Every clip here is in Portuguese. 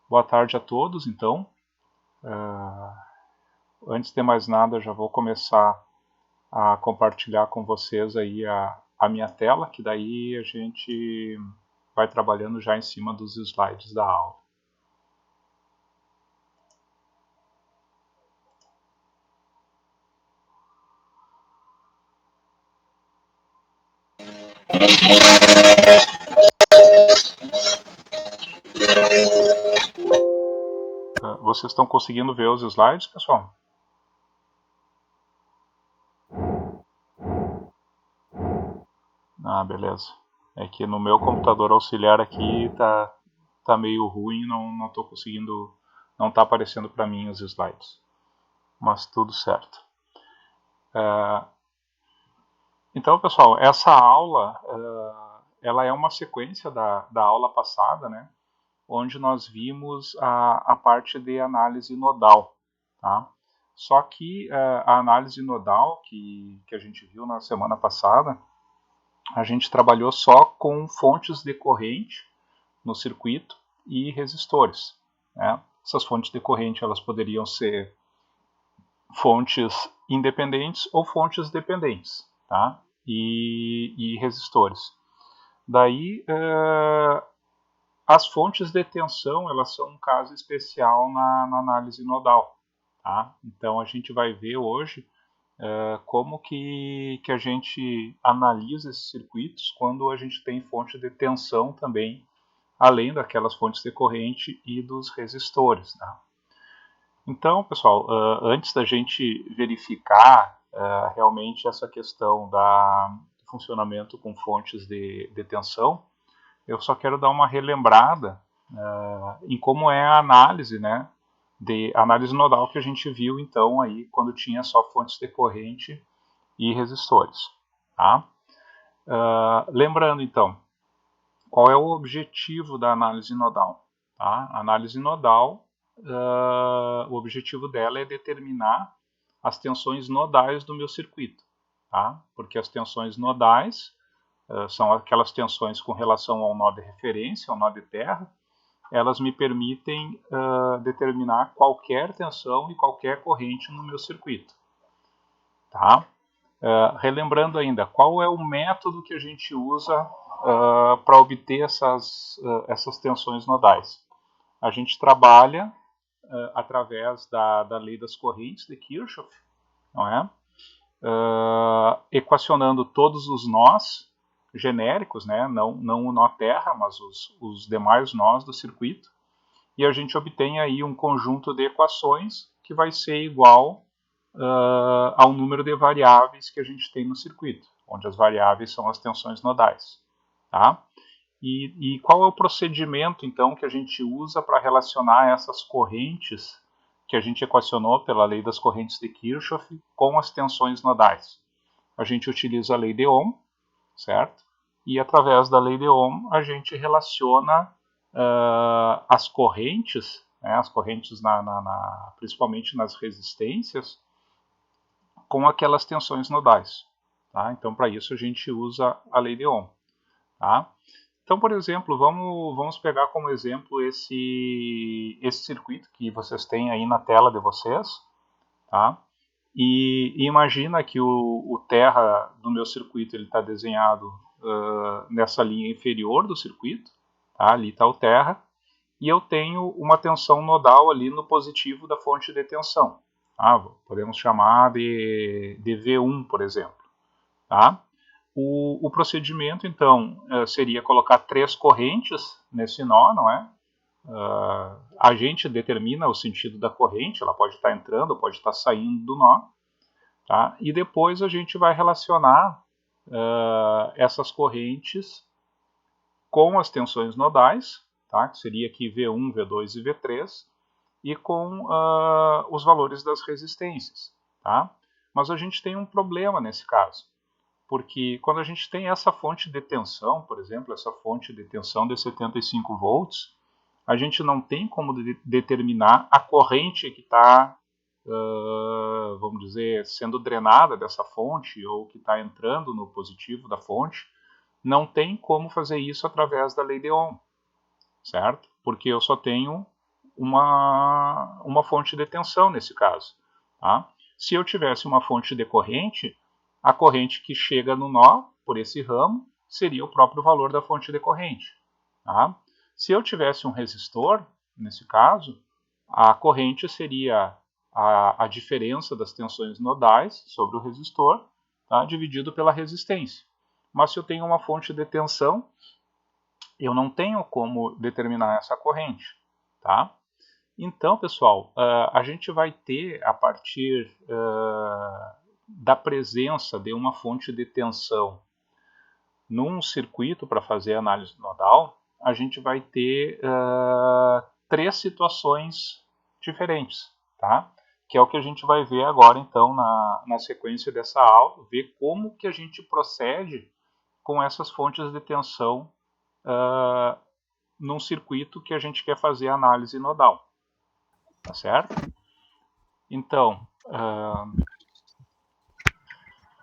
Boa tarde a todos, então. Antes de mais nada, já vou começar a compartilhar com vocês aí a minha tela, que daí a gente vai trabalhando já em cima dos slides da aula. Vocês estão conseguindo ver os slides, pessoal? Ah, beleza. É que no meu computador auxiliar aqui tá meio ruim, não tô conseguindo, não tá aparecendo para mim os slides. Mas tudo certo. Então, pessoal, essa aula ela é uma sequência da aula passada, né? Onde nós vimos a parte de análise nodal. Tá? Só que a análise nodal que a gente viu na semana passada, a gente trabalhou só com fontes de corrente no circuito e resistores. Né? Essas fontes de corrente elas poderiam ser fontes independentes ou fontes dependentes, tá? E resistores. Daí, as fontes de tensão elas são um caso especial na análise nodal. Tá? Então, a gente vai ver hoje como que a gente analisa esses circuitos quando a gente tem fonte de tensão também, além daquelas fontes de corrente e dos resistores. Tá? Então, pessoal, antes da gente verificar realmente essa questão do funcionamento com fontes de tensão, eu só quero dar uma relembrada em como é a análise, né, de análise nodal que a gente viu então aí quando tinha só fontes de corrente e resistores. Tá? Lembrando então, qual é o objetivo da análise nodal? Tá? A análise nodal, o objetivo dela é determinar as tensões nodais do meu circuito. Tá? Porque as tensões nodais são aquelas tensões com relação ao nó de referência, ao nó de terra, elas me permitem determinar qualquer tensão e qualquer corrente no meu circuito. Tá? Relembrando ainda, qual é o método que a gente usa para obter essas tensões nodais? A gente trabalha através da lei das correntes de Kirchhoff, não é? Equacionando todos os nós genéricos, né? não o nó terra, mas os demais nós do circuito, e a gente obtém aí um conjunto de equações que vai ser igual ao número de variáveis que a gente tem no circuito, onde as variáveis são as tensões nodais. Tá? E qual é o procedimento, então, que a gente usa para relacionar essas correntes que a gente equacionou pela lei das correntes de Kirchhoff com as tensões nodais? A gente utiliza a lei de Ohm, certo? E através da lei de Ohm a gente relaciona as correntes, né, as correntes principalmente nas resistências, com aquelas tensões nodais. Tá? Então, para isso a gente usa a lei de Ohm. Tá? Então, por exemplo, vamos pegar como exemplo esse circuito que vocês têm aí na tela de vocês. Tá? E imagina que o terra do meu circuito está desenhado nessa linha inferior do circuito. Tá? Ali está o terra. E eu tenho uma tensão nodal ali no positivo da fonte de tensão. Tá? Podemos chamar de V1, por exemplo. Tá? O procedimento, então, seria colocar 3 correntes nesse nó, não é? A gente determina o sentido da corrente, ela pode estar entrando, pode estar saindo do nó. Tá? E depois a gente vai relacionar essas correntes com as tensões nodais, tá? Que seria aqui V1, V2 e V3, e com os valores das resistências. Tá? Mas a gente tem um problema nesse caso, porque quando a gente tem essa fonte de tensão, por exemplo, essa fonte de tensão de 75 volts, a gente não tem como determinar a corrente que está, vamos dizer, sendo drenada dessa fonte ou que está entrando no positivo da fonte. Não tem como fazer isso através da lei de Ohm, certo? Porque eu só tenho uma fonte de tensão nesse caso. Tá? Se eu tivesse uma fonte de corrente, a corrente que chega no nó por esse ramo seria o próprio valor da fonte de corrente. Tá? Se eu tivesse um resistor, nesse caso, a corrente seria a diferença das tensões nodais sobre o resistor, tá? Dividido pela resistência. Mas se eu tenho uma fonte de tensão, eu não tenho como determinar essa corrente. Tá? Então, pessoal, a gente vai ter, a partir da presença de uma fonte de tensão num circuito para fazer análise nodal, a gente vai ter 3 situações diferentes, tá? Que é o que a gente vai ver agora, então, na sequência dessa aula, ver como que a gente procede com essas fontes de tensão num circuito que a gente quer fazer análise nodal. Tá certo? Então,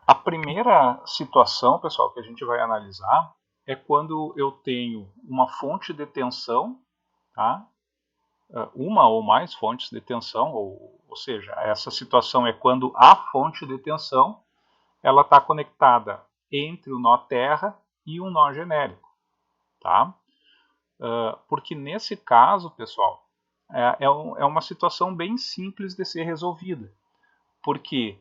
a primeira situação, pessoal, que a gente vai analisar é quando eu tenho uma fonte de tensão, tá? Uma ou mais fontes de tensão, ou seja, essa situação é quando a fonte de tensão ela está conectada entre o nó terra e um nó genérico. Tá? Porque nesse caso, pessoal, é uma situação bem simples de ser resolvida. Porque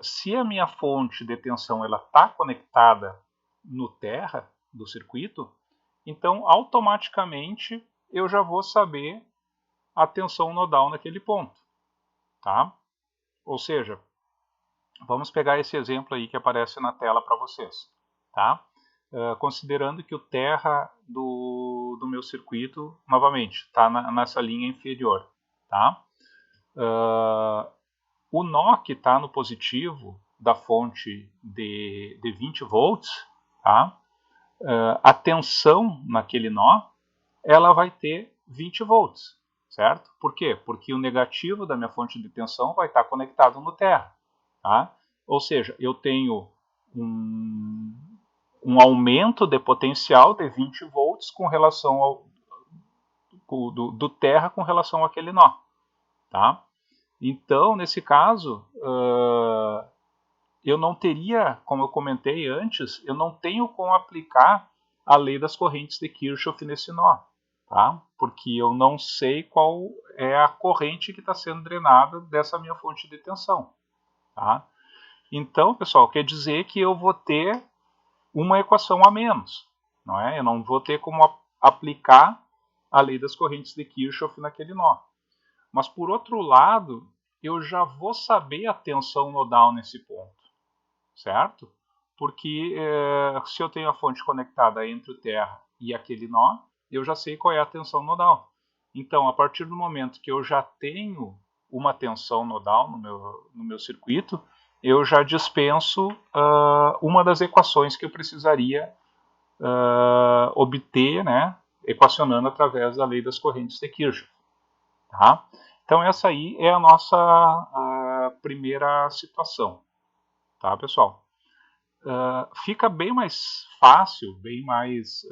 se a minha fonte de tensão está conectada no terra do circuito, então automaticamente eu já vou saber a tensão nodal naquele ponto. Tá? Ou seja, vamos pegar esse exemplo aí que aparece na tela para vocês. Tá? Considerando que o terra do meu circuito, novamente, está nessa linha inferior. Tá? O nó que está no positivo da fonte de 20 volts, tá? A tensão naquele nó, ela vai ter 20 volts, certo? Por quê? Porque o negativo da minha fonte de tensão vai estar conectado no terra. Tá? Ou seja, eu tenho um aumento de potencial de 20 volts com relação ao do terra com relação àquele nó. Tá? Então, nesse caso, eu não teria, como eu comentei antes, eu não tenho como aplicar a lei das correntes de Kirchhoff nesse nó, tá? Porque eu não sei qual é a corrente que está sendo drenada dessa minha fonte de tensão. Tá? Então, pessoal, quer dizer que eu vou ter uma equação a menos. Não é? Eu não vou ter como aplicar a lei das correntes de Kirchhoff naquele nó. Mas, por outro lado, eu já vou saber a tensão nodal nesse ponto. Certo? Porque se eu tenho a fonte conectada entre o terra e aquele nó, eu já sei qual é a tensão nodal. Então, a partir do momento que eu já tenho uma tensão nodal no meu circuito, eu já dispenso uma das equações que eu precisaria obter, né, equacionando através da lei das correntes de Kirchhoff. Tá? Então, essa aí é a nossa primeira situação. Tá, pessoal? Fica bem mais fácil, bem mais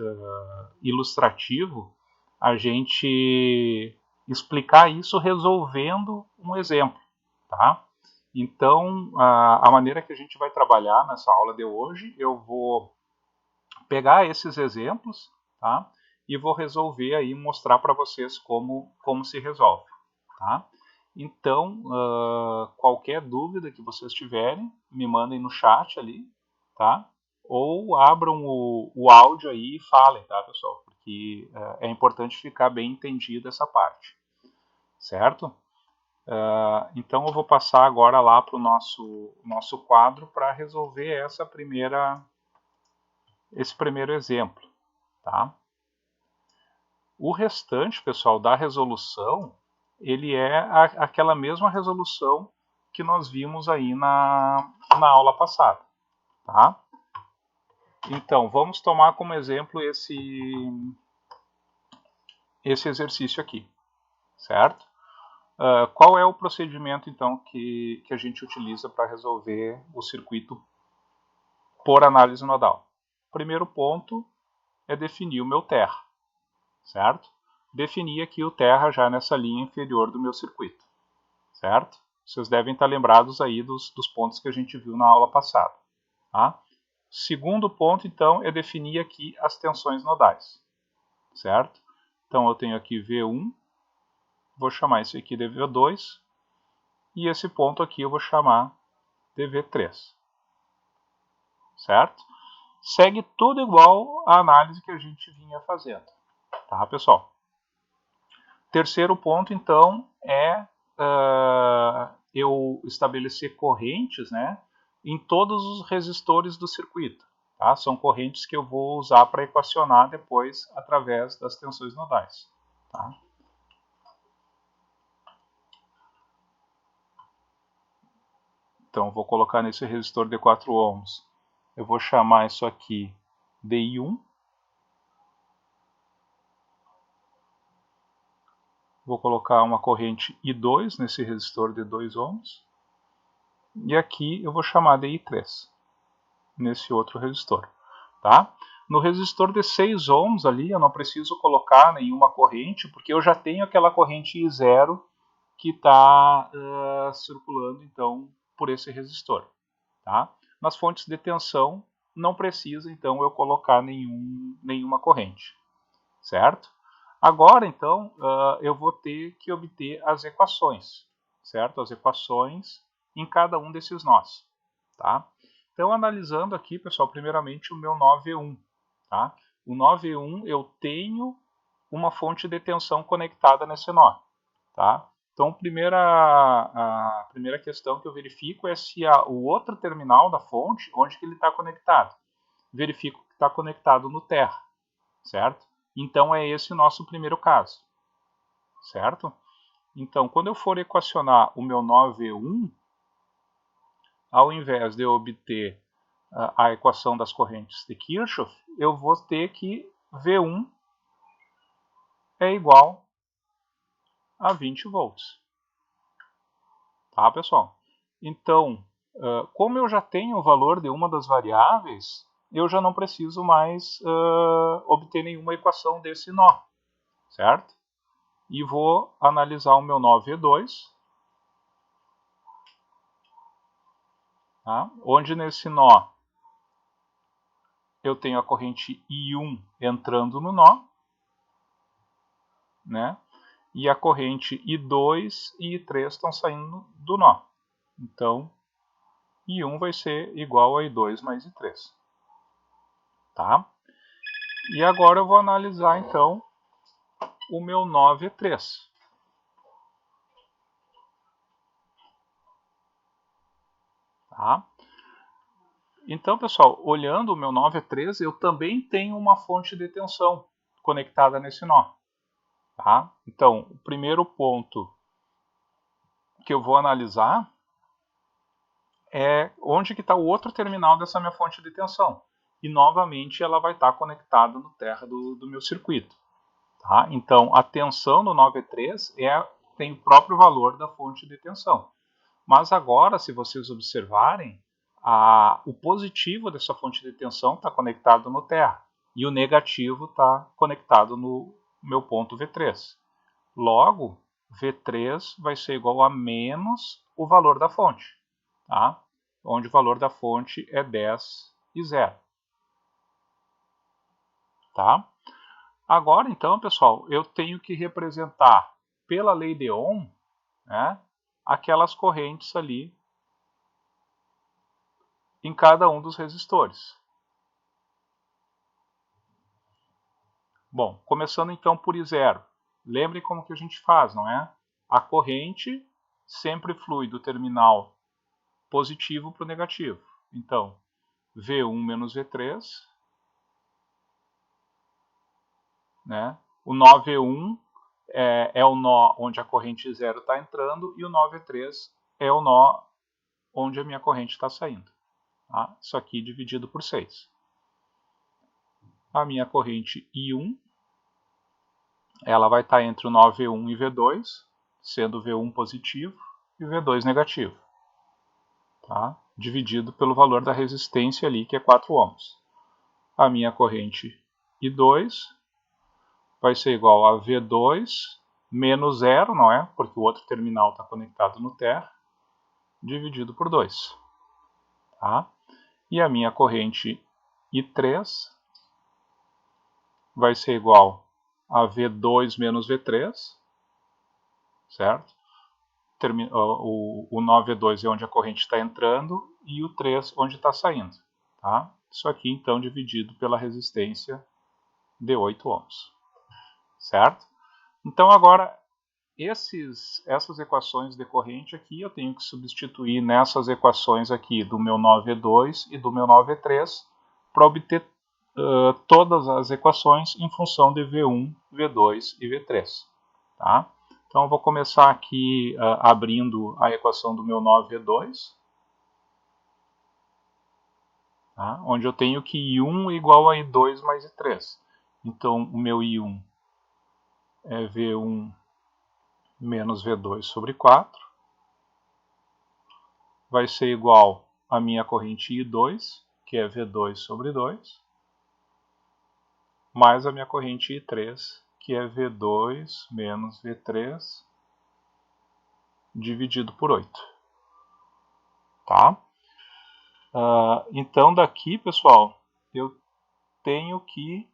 ilustrativo a gente explicar isso resolvendo um exemplo. Tá? Então, a maneira que a gente vai trabalhar nessa aula de hoje, eu vou pegar esses exemplos, tá? E vou resolver aí, mostrar para vocês como se resolve. Tá? Então, qualquer dúvida que vocês tiverem, me mandem no chat ali, tá? Ou abram o áudio aí e falem, tá, pessoal? Porque é importante ficar bem entendido essa parte, certo? Então eu vou passar agora lá para o nosso quadro para resolver esse primeiro exemplo, tá? O restante, pessoal, da resolução, ele é aquela mesma resolução que nós vimos aí na aula passada, tá? Então, vamos tomar como exemplo esse exercício aqui, certo? Qual é o procedimento, então, que a gente utiliza para resolver o circuito por análise nodal? O primeiro ponto é definir o meu terra, certo? definir aqui o terra já nessa linha inferior do meu circuito, certo? Vocês devem estar lembrados aí dos pontos que a gente viu na aula passada. Tá? Segundo ponto, então, é definir aqui as tensões nodais, certo? Então, eu tenho aqui V1, vou chamar isso aqui de V2, e esse ponto aqui eu vou chamar de V3, certo? Segue tudo igual à análise que a gente vinha fazendo, tá, pessoal? Terceiro ponto, então, é eu estabelecer correntes, né, em todos os resistores do circuito. Tá? São correntes que eu vou usar para equacionar depois através das tensões nodais. Tá? Então, vou colocar nesse resistor de 4 ohms. Eu vou chamar isso aqui de I1. Vou colocar uma corrente I2 nesse resistor de 2 ohms. E aqui eu vou chamar de I3 nesse outro resistor. Tá? No resistor de 6 ohms ali, eu não preciso colocar nenhuma corrente, porque eu já tenho aquela corrente I0 que está circulando, então, por esse resistor. Tá? Nas fontes de tensão, não precisa, então, eu colocar nenhuma corrente. Certo? Agora, então, eu vou ter que obter as equações. Certo? As equações em cada um desses nós. Tá? Então, analisando aqui, pessoal, primeiramente o meu nó V1. Tá? O nó V1, eu tenho uma fonte de tensão conectada nesse nó. Tá? Então, a primeira questão que eu verifico é se o outro terminal da fonte, onde que ele está conectado. Verifico que está conectado no terra, certo? Então, é esse o nosso primeiro caso, certo? Então, quando eu for equacionar o meu nó V1, ao invés de eu obter a equação das correntes de Kirchhoff, eu vou ter que V1 é igual a 20 volts. Tá, pessoal? Então, como eu já tenho o valor de uma das variáveis, eu já não preciso mais obter nenhuma equação desse nó, certo? E vou analisar o meu nó V2, tá? Onde nesse nó eu tenho a corrente I1 entrando no nó, né? E a corrente I2 e I3 estão saindo do nó. Então, I1 vai ser igual a I2 mais I3. Tá? E agora eu vou analisar, então, o meu nó V3. Tá? Então, pessoal, olhando o meu nó V3, eu também tenho uma fonte de tensão conectada nesse nó. Tá? Então, o primeiro ponto que eu vou analisar é onde que está o outro terminal dessa minha fonte de tensão. E, novamente, ela vai estar conectada no terra do meu circuito. Tá? Então, a tensão no nó V3 tem o próprio valor da fonte de tensão. Mas agora, se vocês observarem, o positivo dessa fonte de tensão está conectado no terra e o negativo está conectado no meu ponto V3. Logo, V3 vai ser igual a menos o valor da fonte, tá? Onde o valor da fonte é 10 e 0. Tá? Agora, então, pessoal, eu tenho que representar pela lei de Ohm, né, aquelas correntes ali em cada um dos resistores. Bom, começando então por I0. Lembrem como que a gente faz, não é? A corrente sempre flui do terminal positivo para o negativo. Então, V1 menos V3, né? O nó V1 é o nó onde a corrente 0 está entrando e o nó V3 é o nó onde a minha corrente está saindo. Tá? Isso aqui dividido por 6. A minha corrente I1, ela vai estar entre o nó V1 e V2, sendo V1 positivo e V2 negativo. Tá? Dividido pelo valor da resistência ali, que é 4 ohms. A minha corrente I2 vai ser igual a V2 menos 0, não é? Porque o outro terminal está conectado no terra, dividido por 2. Tá? E a minha corrente I3 vai ser igual a V2 menos V3, certo? O 9V2 é onde a corrente está entrando e o 3 onde está saindo. Tá? Isso aqui, então, dividido pela resistência de 8 ohms. Certo? Então, agora, essas equações de corrente aqui, eu tenho que substituir nessas equações aqui do meu 9V2 e do meu 9V3 para obter todas as equações em função de V1, V2 e V3. Tá? Então, eu vou começar aqui abrindo a equação do meu 9V2, tá? Onde eu tenho que I1 igual a I2 mais I3. Então, o meu I1 é V1 menos V2 sobre 4. Vai ser igual a minha corrente I2, que é V2 sobre 2, mais a minha corrente I3, que é V2 menos V3, dividido por 8. Tá? Então, daqui, pessoal, eu tenho que...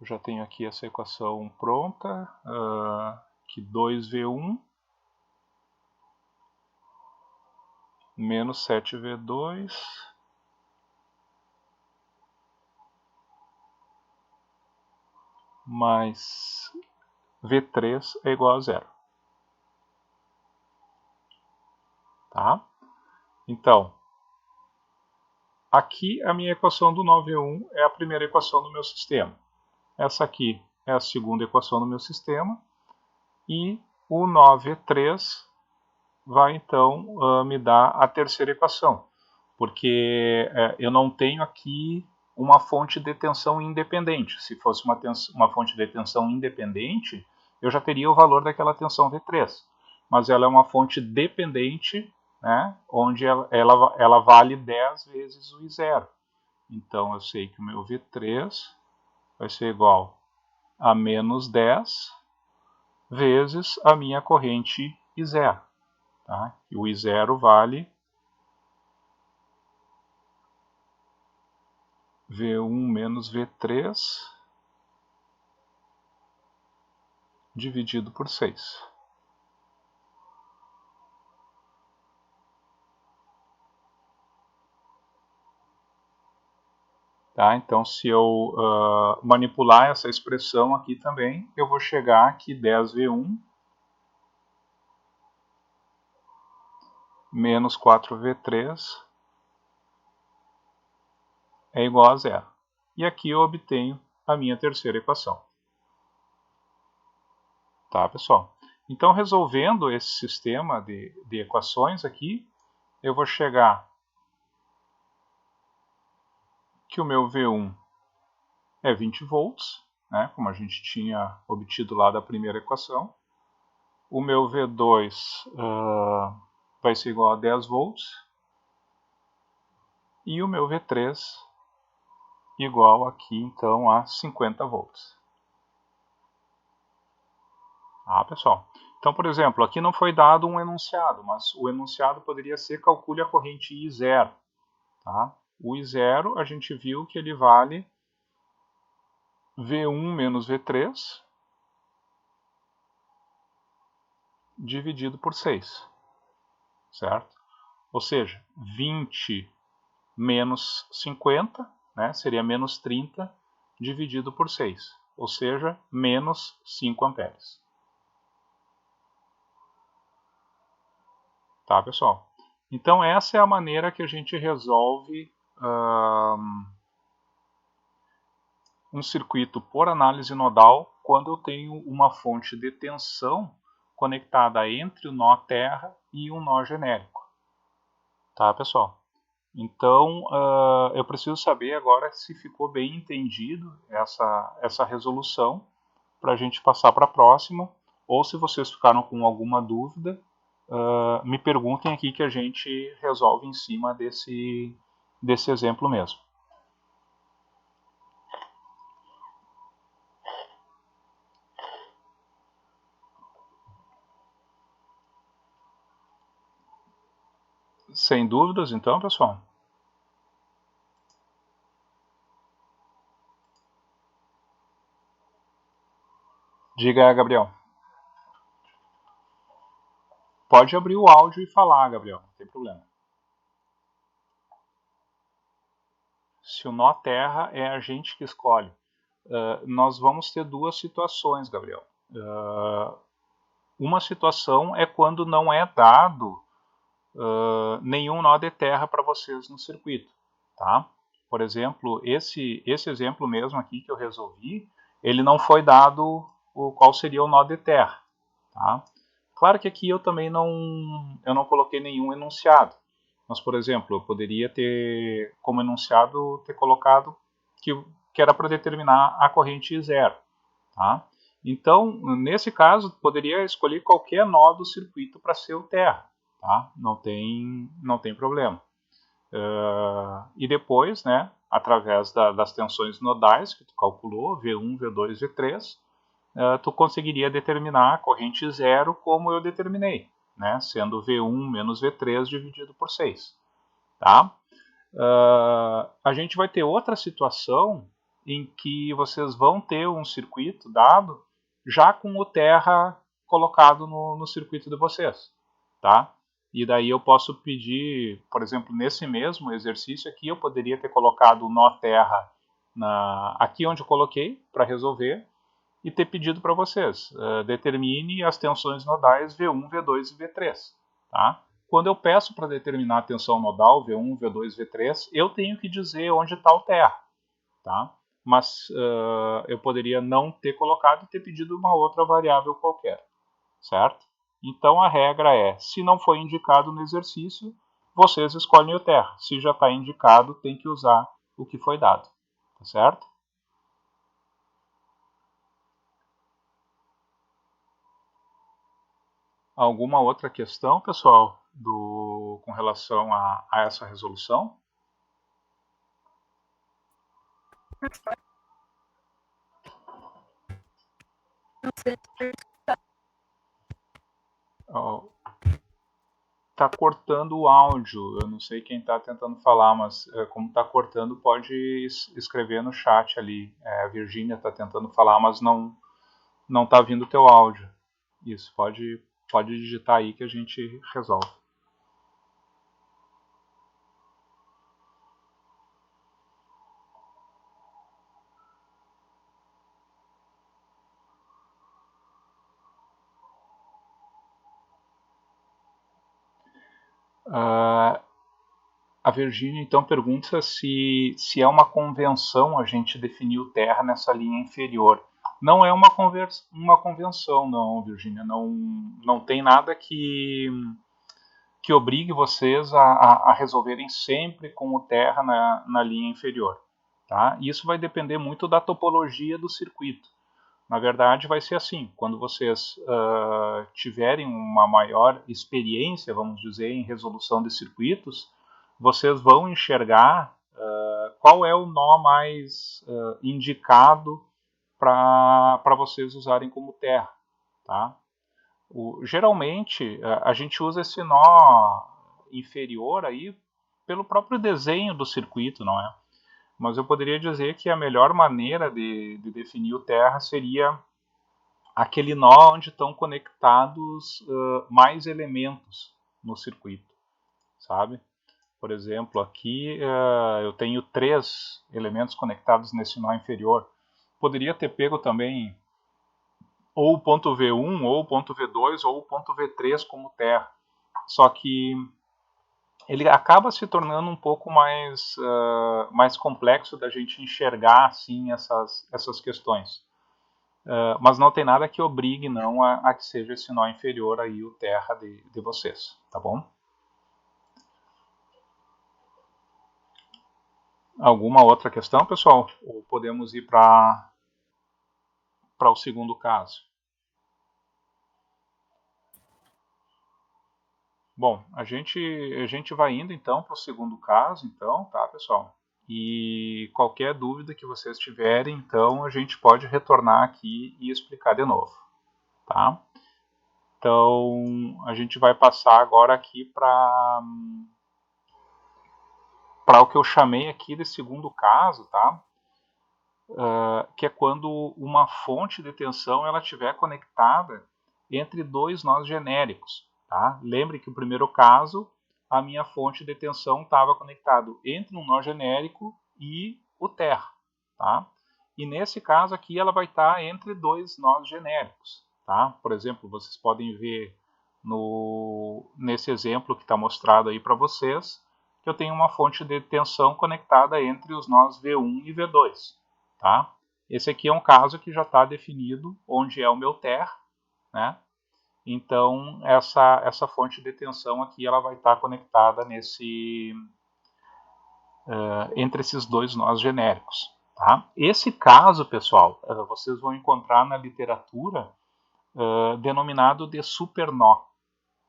Eu já tenho aqui essa equação pronta, que 2V1 menos 7V2 mais V3 é igual a 0. Tá? Então, aqui a minha equação do 9V1 é a primeira equação do meu sistema. Essa aqui é a segunda equação do meu sistema. E o 9V3 vai então me dar a terceira equação. Porque eu não tenho aqui uma fonte de tensão independente. Se fosse uma fonte de tensão independente, eu já teria o valor daquela tensão V3. Mas ela é uma fonte dependente, né, onde ela vale 10 vezes o I0. Então eu sei que o meu V3 vai ser igual a menos 10 vezes a minha corrente I0. Tá? E o I0 vale V1 menos V3 dividido por 6. Tá? Então, se eu manipular essa expressão aqui também, eu vou chegar que 10V1 menos 4V3 é igual a 0. E aqui eu obtenho a minha terceira equação. Tá, pessoal? Então, resolvendo esse sistema de equações aqui, eu vou chegar que o meu V1 é 20 volts, né, como a gente tinha obtido lá da primeira equação. O meu V2 vai ser igual a 10 volts. E o meu V3 igual aqui, então, a 50 volts. Pessoal. Então, por exemplo, aqui não foi dado um enunciado, mas o enunciado poderia ser: calcule a corrente I0. Tá? O I0, a gente viu que ele vale V1 menos V3 dividido por 6. Certo? Ou seja, 20 menos 50, né, seria menos 30 dividido por 6. Ou seja, menos 5 amperes. Tá, pessoal? Então, essa é a maneira que a gente resolve um circuito por análise nodal quando eu tenho uma fonte de tensão conectada entre o nó terra e um nó genérico. Tá, pessoal? Então, eu preciso saber agora se ficou bem entendido essa resolução para a gente passar para a próxima, ou se vocês ficaram com alguma dúvida, me perguntem aqui que a gente resolve em cima desse exemplo mesmo. Sem dúvidas, então, pessoal? Diga, Gabriel. Pode abrir o áudio e falar, Gabriel, não tem problema. Se o nó terra é a gente que escolhe. Nós vamos ter duas situações, Gabriel. Uma situação é quando não é dado nenhum nó de terra para vocês no circuito, tá? Por exemplo, esse exemplo mesmo aqui que eu resolvi, ele não foi dado qual seria o nó de terra, tá? Claro que aqui eu também não coloquei nenhum enunciado, mas, por exemplo, eu poderia ter, como enunciado, ter colocado que era para determinar a corrente zero, tá? Então, nesse caso, poderia escolher qualquer nó do circuito para ser o terra, tá? Não tem problema. E depois, né, através das tensões nodais que tu calculou, V1, V2, V3, tu conseguiria determinar a corrente zero como eu determinei, né, sendo V1 menos V3 dividido por 6. Tá? A gente vai ter outra situação em que vocês vão ter um circuito dado já com o terra colocado no circuito de vocês. Tá? E daí eu posso pedir, por exemplo, nesse mesmo exercício aqui, eu poderia ter colocado o nó terra aqui onde eu coloquei para resolver e ter pedido para vocês, determine as tensões nodais V1, V2 e V3. Tá? Quando eu peço para determinar a tensão nodal V1, V2, V3, eu tenho que dizer onde está o terra. Tá? Mas eu poderia não ter colocado e ter pedido uma outra variável qualquer. Certo? Então a regra é, se não foi indicado no exercício, vocês escolhem o terra. Se já está indicado, tem que usar o que foi dado. Tá certo? Alguma outra questão, pessoal, com relação a essa resolução? Oh, tá cortando o áudio. Eu não sei quem está tentando falar, mas como está cortando, pode escrever no chat ali. A Virgínia está tentando falar, mas não está vindo o teu áudio. Isso, pode digitar aí que a gente resolve. A Virgínia então pergunta se é uma convenção a gente definir o terra nessa linha inferior. Não é uma convenção, não, Virgínia. Não tem nada que obrigue vocês a resolverem sempre com o terra na linha inferior. Tá? Isso vai depender muito da topologia do circuito. Na verdade, vai ser assim: quando vocês tiverem uma maior experiência, vamos dizer, em resolução de circuitos, vocês vão enxergar qual é o nó mais indicado para vocês usarem como terra. Tá? Geralmente, a gente usa esse nó inferior aí pelo próprio desenho do circuito, não é? Mas eu poderia dizer que a melhor maneira de definir o terra seria aquele nó onde estão conectados mais elementos no circuito, sabe? Por exemplo, aqui eu tenho 3 elementos conectados nesse nó inferior. Poderia ter pego também ou o ponto V1, ou o ponto V2, ou o ponto V3 como terra. Só que ele acaba se tornando um pouco mais complexo da gente enxergar assim essas questões. Mas não tem nada que obrigue não a que seja esse nó inferior aí o terra de vocês, tá bom? Alguma outra questão, pessoal? Ou podemos ir para o segundo caso? Bom, a gente vai indo então para o segundo caso, então, tá, pessoal? E qualquer dúvida que vocês tiverem, então a gente pode retornar aqui e explicar de novo, tá? Então a gente vai passar agora aqui para para o que eu chamei aqui de segundo caso, tá? Que é quando uma fonte de tensão ela estiver conectada entre dois nós genéricos. Tá? Lembre que o primeiro caso, a minha fonte de tensão estava conectada entre um nó genérico e o terra. Tá? E nesse caso aqui ela vai estar entre dois nós genéricos. Tá? Por exemplo, vocês podem ver nesse exemplo que está mostrado aí para vocês, que eu tenho uma fonte de tensão conectada entre os nós V1 e V2. Tá? Esse aqui é um caso que já está definido onde é o meu TER, né? Então essa fonte de tensão aqui ela vai estar conectada entre esses dois nós genéricos. Tá? Esse caso, pessoal, vocês vão encontrar na literatura denominado de supernó.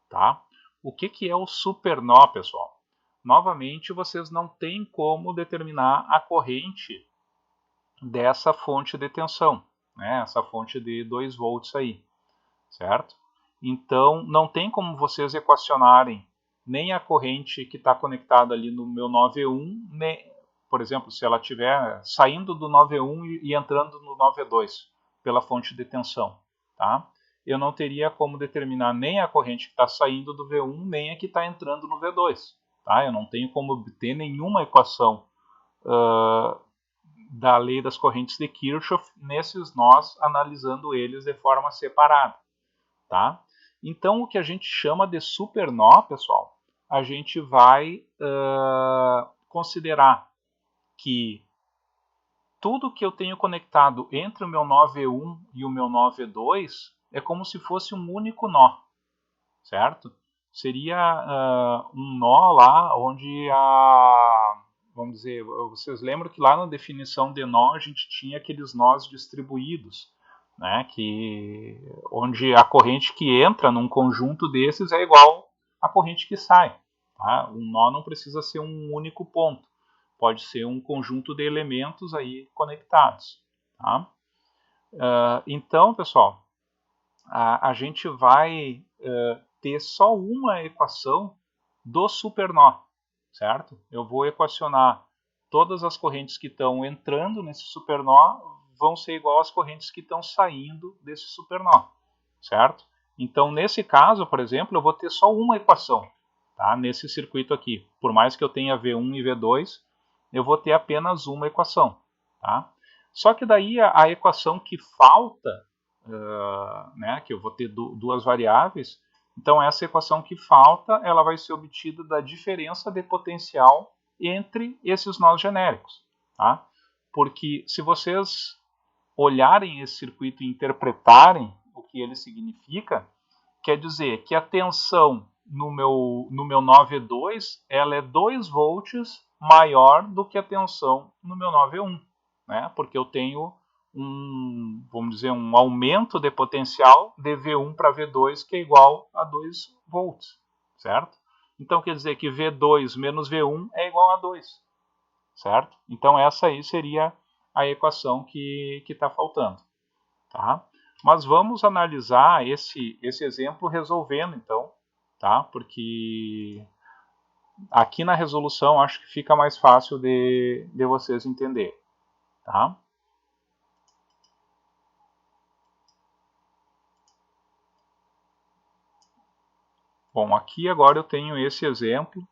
Tá? O que é o supernó, pessoal? Novamente, vocês não têm como determinar a corrente dessa fonte de tensão, né? Essa fonte de 2 volts aí, certo? Então, não tem como vocês equacionarem nem a corrente que está conectada ali no meu nó V1, nem, por exemplo, se ela estiver saindo do nó V1 e entrando no nó V2 pela fonte de tensão, tá? Eu não teria como determinar nem a corrente que está saindo do V1, nem a que está entrando no V2. Tá? Eu não tenho como obter nenhuma equação da lei das correntes de Kirchhoff nesses nós, analisando eles de forma separada. Tá? Então, o que a gente chama de supernó, pessoal, a gente vai considerar que tudo que eu tenho conectado entre o meu nó V1 e o meu nó V2 é como se fosse um único nó, certo? Seria um nó lá onde vamos dizer, vocês lembram que lá na definição de nó a gente tinha aqueles nós distribuídos, né? Onde a corrente que entra num conjunto desses é igual à corrente que sai. Tá? Um nó não precisa ser um único ponto, pode ser um conjunto de elementos aí conectados. Tá? Então, pessoal, a gente vai ter só uma equação do supernó, certo? Eu vou equacionar todas as correntes que estão entrando nesse supernó vão ser igual às correntes que estão saindo desse supernó, certo? Então, nesse caso, por exemplo, eu vou ter só uma equação, tá? Nesse circuito aqui. Por mais que eu tenha V1 e V2, eu vou ter apenas uma equação, tá? Só que daí a equação que falta, né, que eu vou ter duas variáveis, então essa equação que falta, ela vai ser obtida da diferença de potencial entre esses nós genéricos. Tá? Porque se vocês olharem esse circuito e interpretarem o que ele significa, quer dizer que a tensão no meu nó V2 ela é 2 volts maior do que a tensão no meu nó V1, né? Porque eu tenho vamos dizer, um aumento de potencial de V1 para V2 que é igual a 2 volts, certo? Então quer dizer que V2 menos V1 é igual a 2, certo? Então essa aí seria a equação que está faltando, tá? Mas vamos analisar esse exemplo resolvendo então, tá? Porque aqui na resolução acho que fica mais fácil de vocês entenderem, tá? Bom, aqui agora eu tenho esse exemplo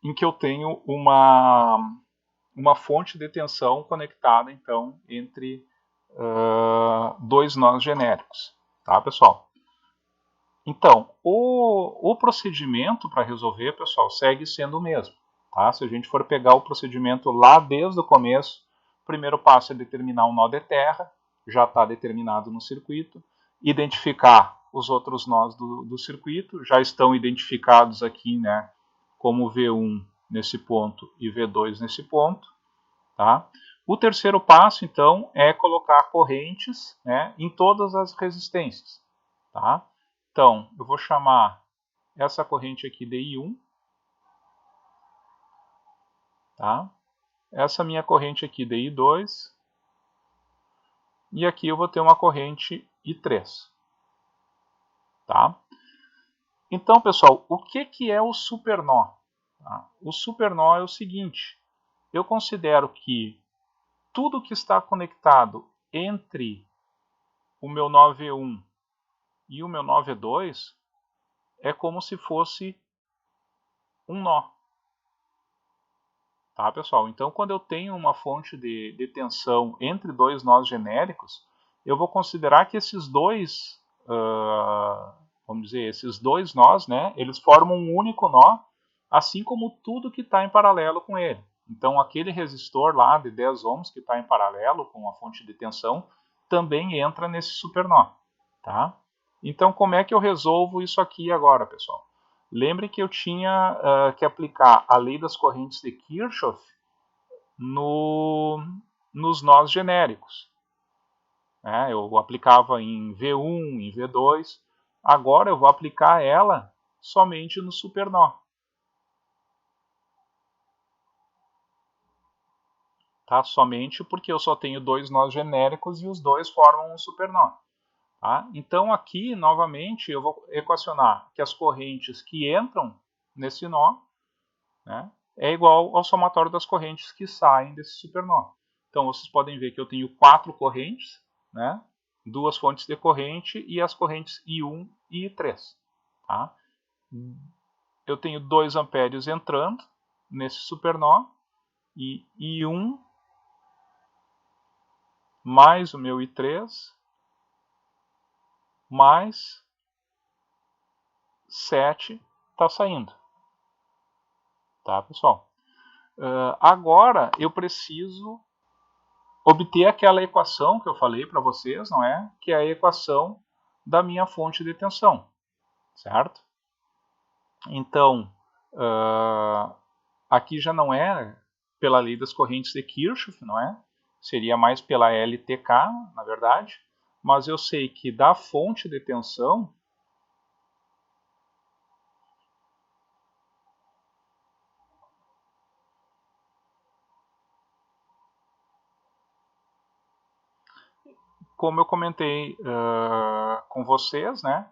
em que eu tenho uma fonte de tensão conectada então entre dois nós genéricos, tá, pessoal? Então, o procedimento para resolver, pessoal, segue sendo o mesmo, tá? Se a gente for pegar o procedimento lá desde o começo, o primeiro passo é determinar um nó de terra, já está determinado no circuito, identificar os outros nós do circuito, já estão identificados aqui, né, como V1 nesse ponto e V2 nesse ponto. Tá? O terceiro passo, então, é colocar correntes, né, em todas as resistências. Tá? Então, eu vou chamar essa corrente aqui de I1. Tá? Essa minha corrente aqui de I2. E aqui eu vou ter uma corrente I3. Tá? Então, pessoal, o que é o supernó? Tá? O supernó é o seguinte, eu considero que tudo que está conectado entre o meu nó V1 e o meu nó V2 é como se fosse um nó. Tá, pessoal? Então, quando eu tenho uma fonte de tensão entre dois nós genéricos, eu vou considerar que esses dois, vamos dizer, esses dois nós, né, eles formam um único nó, assim como tudo que está em paralelo com ele. Então, aquele resistor lá de 10 ohms que está em paralelo com a fonte de tensão também entra nesse supernó. Tá? Então, como é que eu resolvo isso aqui agora, pessoal? Lembre que eu tinha que aplicar a lei das correntes de Kirchhoff nos nós genéricos. Eu aplicava em V1, em V2. Agora eu vou aplicar ela somente no supernó. Tá? Somente porque eu só tenho dois nós genéricos e os dois formam um supernó. Tá? Então aqui, novamente, eu vou equacionar que as correntes que entram nesse nó, né, é igual ao somatório das correntes que saem desse supernó. Então vocês podem ver que eu tenho 4 correntes, né, 2 fontes de corrente e as correntes I1 e I3. Tá? Eu tenho 2 amperes entrando nesse supernó e I1 mais o meu I3 mais 7 está saindo. Tá, pessoal? Agora eu preciso obter aquela equação que eu falei para vocês, não é? Que é a equação da minha fonte de tensão, certo? Então, aqui já não é pela lei das correntes de Kirchhoff, não é? Seria mais pela LTK, na verdade. Mas eu sei que da fonte de tensão como eu comentei com vocês, né?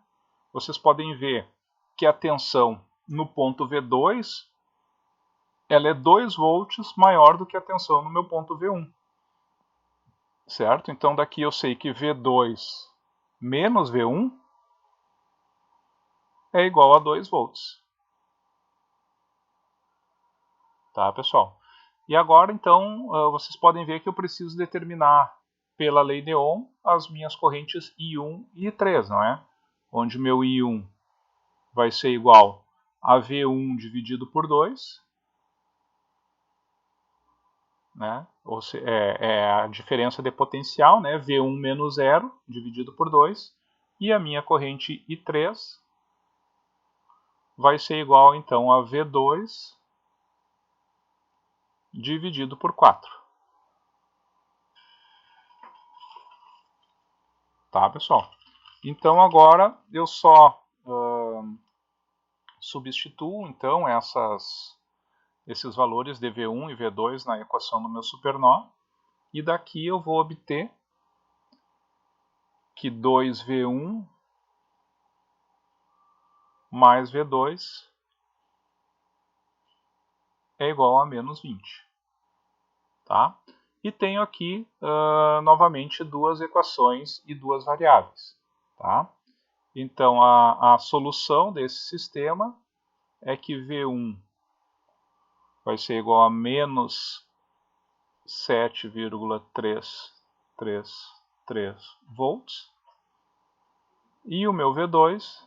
Vocês podem ver que a tensão no ponto V2 ela é 2 volts maior do que a tensão no meu ponto V1. Certo? Então daqui eu sei que V2 menos V1 é igual a 2 volts. Tá, pessoal? E agora, então, vocês podem ver que eu preciso determinar pela lei de Ohm as minhas correntes I1 e I3, não é? Onde meu I1 vai ser igual a V1 dividido por 2, né? Ou seja, é a diferença de potencial, né? V1 menos 0 dividido por 2. E a minha corrente I3 vai ser igual, então, a V2 dividido por 4. Tá, pessoal? Então, agora eu só substituo, então, esses valores de V1 e V2 na equação do meu supernó. E daqui eu vou obter que 2V1 mais V2 é igual a menos 20. Tá? E tenho aqui, novamente, duas equações e duas variáveis. Tá? Então, a solução desse sistema é que V1 vai ser igual a menos 7,333 volts. E o meu V2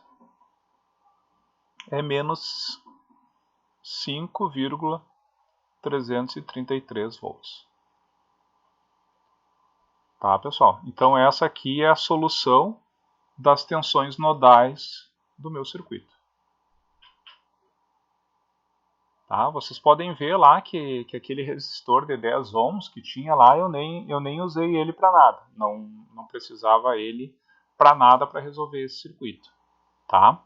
é menos 5,333 volts. Tá, pessoal? Então essa aqui é a solução das tensões nodais do meu circuito. Tá? Vocês podem ver lá que aquele resistor de 10 ohms que tinha lá, eu nem usei ele para nada. Não precisava ele para nada para resolver esse circuito. Tá?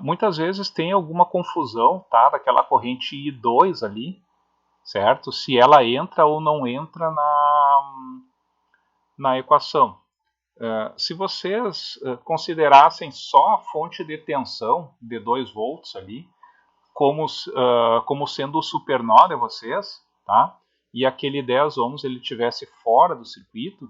Muitas vezes tem alguma confusão, tá, daquela corrente I2 ali, certo? Se ela entra ou não entra na equação. Se vocês considerassem só a fonte de tensão de 2 volts ali, como sendo o supernó de vocês, tá? E aquele 10 ohms ele tivesse fora do circuito,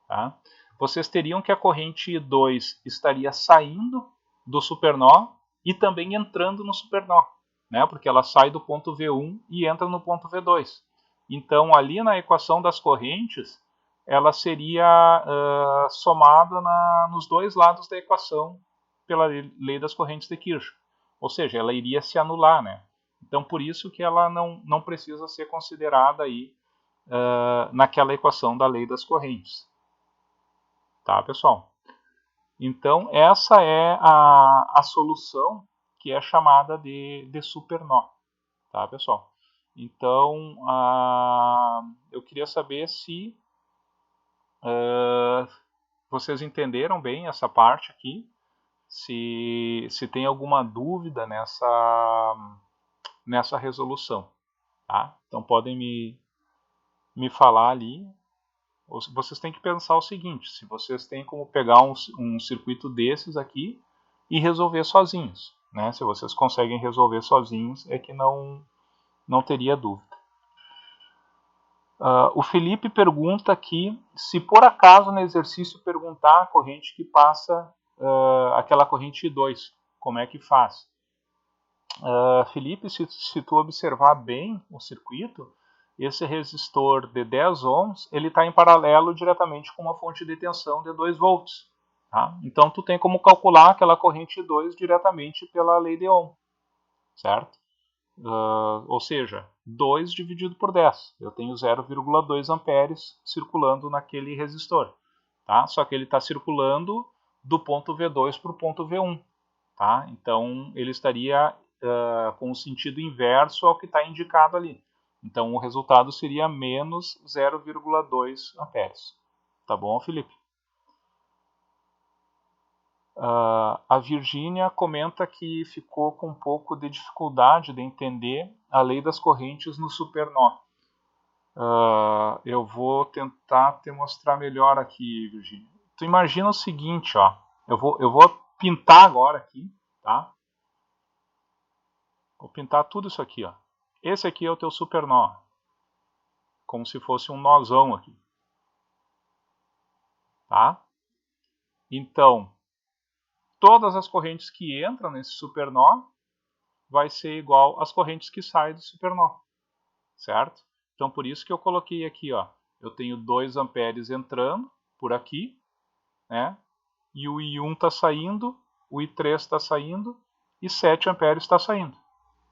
tá? Vocês teriam que a corrente 2 estaria saindo do supernó e também entrando no supernó, né? Porque ela sai do ponto V1 e entra no ponto V2. Então, ali na equação das correntes, ela seria somada nos dois lados da equação pela lei das correntes de Kirchhoff. Ou seja, ela iria se anular, né? Então, por isso que ela não precisa ser considerada aí naquela equação da lei das correntes. Tá, pessoal? Então, essa é a solução que é chamada de supernó. Tá, pessoal? Então, eu queria saber se vocês entenderam bem essa parte aqui, se tem alguma dúvida nessa resolução. Tá? Então, podem me falar ali. Vocês têm que pensar o seguinte, se vocês têm como pegar um circuito desses aqui e resolver sozinhos. Né? Se vocês conseguem resolver sozinhos, é que não teria dúvida. O Felipe pergunta aqui se por acaso no exercício perguntar a corrente que passa, aquela corrente 2, como é que faz? Felipe, se tu observar bem o circuito, esse resistor de 10 ohms, ele está em paralelo diretamente com uma fonte de tensão de 2 volts. Tá? Então, tu tem como calcular aquela corrente 2 diretamente pela lei de Ohm, certo? Ou seja, 2 dividido por 10. Eu tenho 0,2 amperes circulando naquele resistor. Tá? Só que ele está circulando do ponto V2 para o ponto V1. Tá? Então, ele estaria com o sentido inverso ao que está indicado ali. Então, o resultado seria menos 0,2 amperes. Tá bom, Felipe? A Virgínia comenta que ficou com um pouco de dificuldade de entender a lei das correntes no supernó. Eu vou tentar te mostrar melhor aqui, Virgínia. Tu imagina o seguinte, ó. Eu vou pintar agora aqui, tá? Vou pintar tudo isso aqui, ó. Esse aqui é o teu supernó. Como se fosse um nozão aqui. Tá? Então, todas as correntes que entram nesse supernó vai ser igual às correntes que saem do supernó. Certo? Então, por isso que eu coloquei aqui, ó. Eu tenho 2 amperes entrando por aqui, né? E o I1 está saindo, o I3 está saindo e 7 amperes está saindo.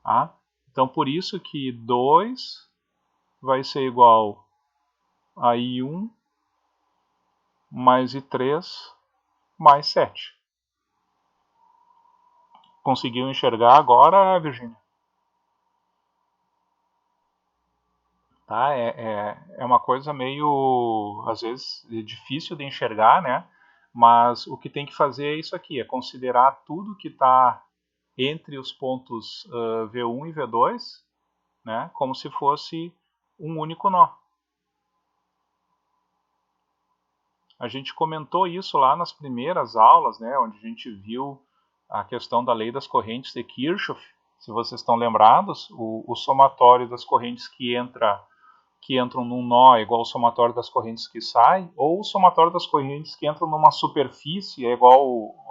Tá? Então, por isso que 2 vai ser igual a I1 mais I3 mais 7. Conseguiu enxergar agora, Virgínia? Tá? É uma coisa meio, às vezes, difícil de enxergar, né? Mas o que tem que fazer é isso aqui, é considerar tudo que está entre os pontos V1 e V2, né? Como se fosse um único nó. A gente comentou isso lá nas primeiras aulas, né? Onde a gente viu a questão da lei das correntes de Kirchhoff. Se vocês estão lembrados, o somatório das correntes que entram num nó é igual ao somatório das correntes que saem, ou o somatório das correntes que entram numa superfície é igual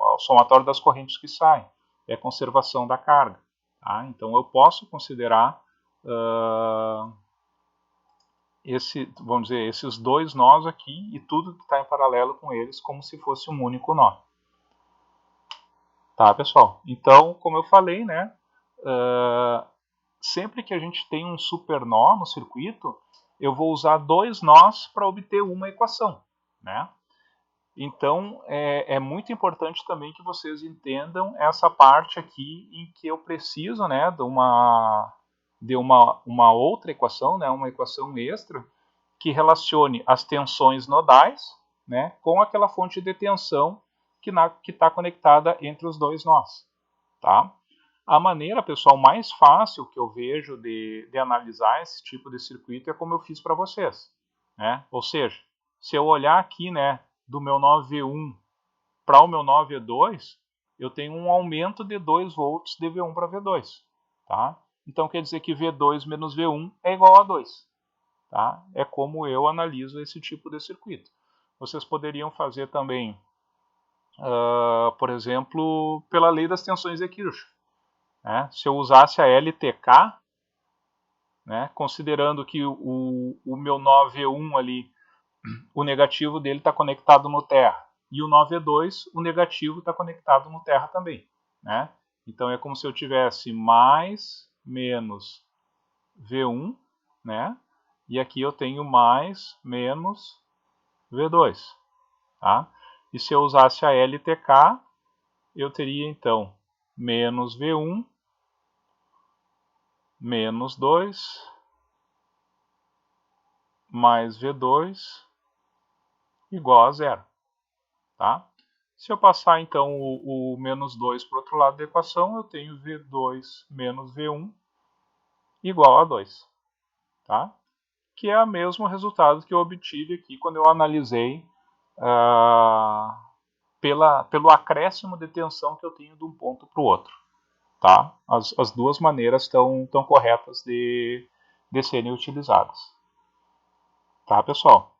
ao somatório das correntes que saem. É a conservação da carga. Tá? Então eu posso considerar vamos dizer, esses dois nós aqui e tudo que está em paralelo com eles como se fosse um único nó. Tá, pessoal? Então, como eu falei, né, sempre que a gente tem um supernó no circuito, eu vou usar 2 nós para obter uma equação, né? Então, é muito importante também que vocês entendam essa parte aqui em que eu preciso, né, de uma outra equação, né, uma equação extra, que relacione as tensões nodais, né, com aquela fonte de tensão que está conectada entre os dois nós. Tá? A maneira, pessoal, mais fácil que eu vejo de analisar esse tipo de circuito é como eu fiz para vocês. Né? Ou seja, se eu olhar aqui, né, do meu nó V1 para o meu nó V2, eu tenho um aumento de 2 volts de V1 para V2. Tá? Então quer dizer que V2 menos V1 é igual a 2. Tá? É como eu analiso esse tipo de circuito. Vocês poderiam fazer também, por exemplo, pela lei das tensões de Kirchhoff. Né? Se eu usasse a LTK, né, considerando que o meu nó V1 ali, o negativo dele está conectado no terra, e o nó V2, o negativo está conectado no terra também. Né? Então é como se eu tivesse mais, menos V1, né? E aqui eu tenho mais, menos V2. Tá? E se eu usasse a LTK, eu teria então menos V1, menos 2, mais V2, igual a zero. Tá? Se eu passar então o menos 2 para o outro lado da equação, eu tenho V2 menos V1 igual a 2. Tá? Que é o mesmo resultado que eu obtive aqui quando eu analisei pelo acréscimo de tensão que eu tenho de um ponto para o outro. Tá? As duas maneiras estão corretas de serem utilizadas. Tá, pessoal?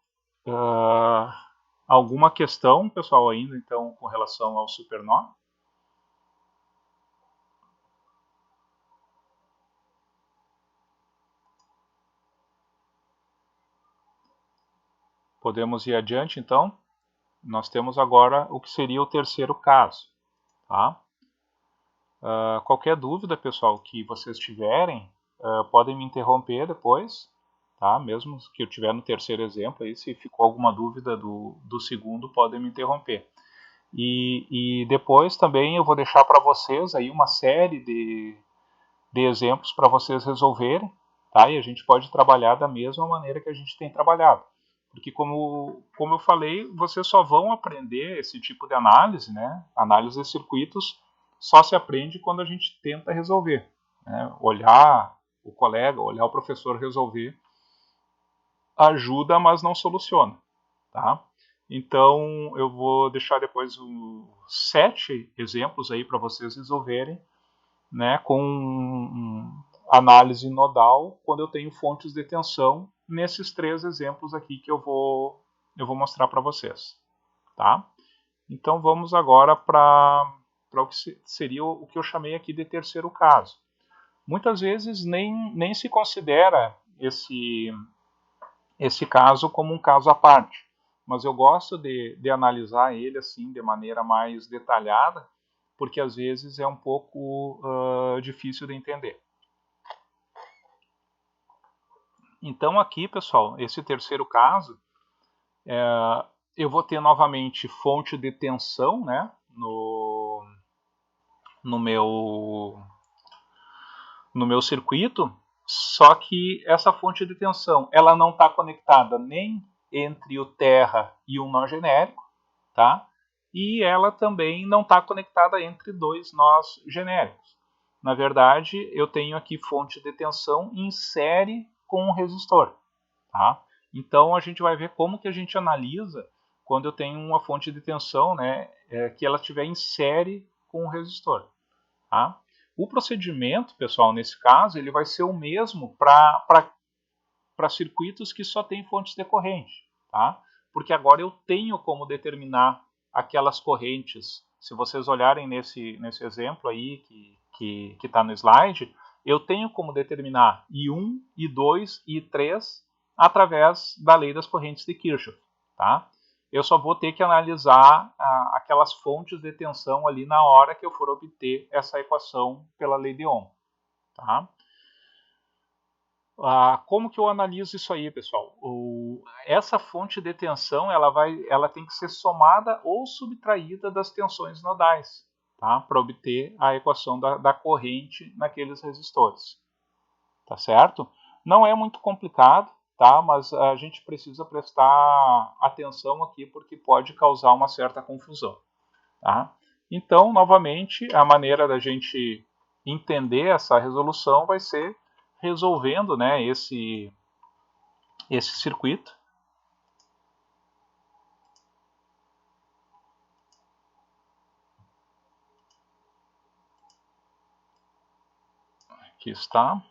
Alguma questão, pessoal, ainda então com relação ao supernó? Podemos ir adiante, então. Nós temos agora o que seria o terceiro caso. Tá? Qualquer dúvida, pessoal, que vocês tiverem, podem me interromper depois. Tá? Mesmo que eu tiver no terceiro exemplo, aí, se ficou alguma dúvida do segundo, podem me interromper. E depois também eu vou deixar para vocês aí uma série de exemplos para vocês resolverem, tá? E a gente pode trabalhar da mesma maneira que a gente tem trabalhado. Porque como eu falei, vocês só vão aprender esse tipo de análise, né? Análise de circuitos só se aprende quando a gente tenta resolver. Né? Olhar o colega, olhar o professor resolver ajuda, mas não soluciona. Tá? Então eu vou deixar depois 7 exemplos aí para vocês resolverem, né, com análise nodal quando eu tenho fontes de tensão nesses 3 exemplos aqui que eu vou mostrar para vocês. Tá? Então vamos agora para o que seria o que eu chamei aqui de terceiro caso. Muitas vezes nem se considera esse caso como um caso à parte, mas eu gosto de analisar ele assim de maneira mais detalhada, porque às vezes é um pouco difícil de entender. Então aqui, pessoal, esse terceiro caso, eu vou ter novamente fonte de tensão, né, no meu circuito, só que essa fonte de tensão ela não está conectada nem entre o terra e um nó genérico, tá? E ela também não está conectada entre 2 nós genéricos. Na verdade, eu tenho aqui fonte de tensão em série com um resistor. Tá? Então a gente vai ver como que a gente analisa quando eu tenho uma fonte de tensão, né, que ela estiver em série com um resistor. Tá? O procedimento, pessoal, nesse caso, ele vai ser o mesmo para circuitos que só tem fontes de corrente. Tá? Porque agora eu tenho como determinar aquelas correntes. Se vocês olharem nesse exemplo aí que está no slide, eu tenho como determinar I1, I2 e I3 através da lei das correntes de Kirchhoff. Tá? Eu só vou ter que analisar aquelas fontes de tensão ali na hora que eu for obter essa equação pela lei de Ohm. Tá? Como que eu analiso isso aí, pessoal? Essa fonte de tensão ela tem que ser somada ou subtraída das tensões nodais, tá? Para obter a equação da corrente naqueles resistores. Tá certo? Não é muito complicado, tá? Mas a gente precisa prestar atenção aqui porque pode causar uma certa confusão. Tá? Então, novamente, a maneira da gente entender essa resolução vai ser resolvendo, né, esse circuito. Aqui está.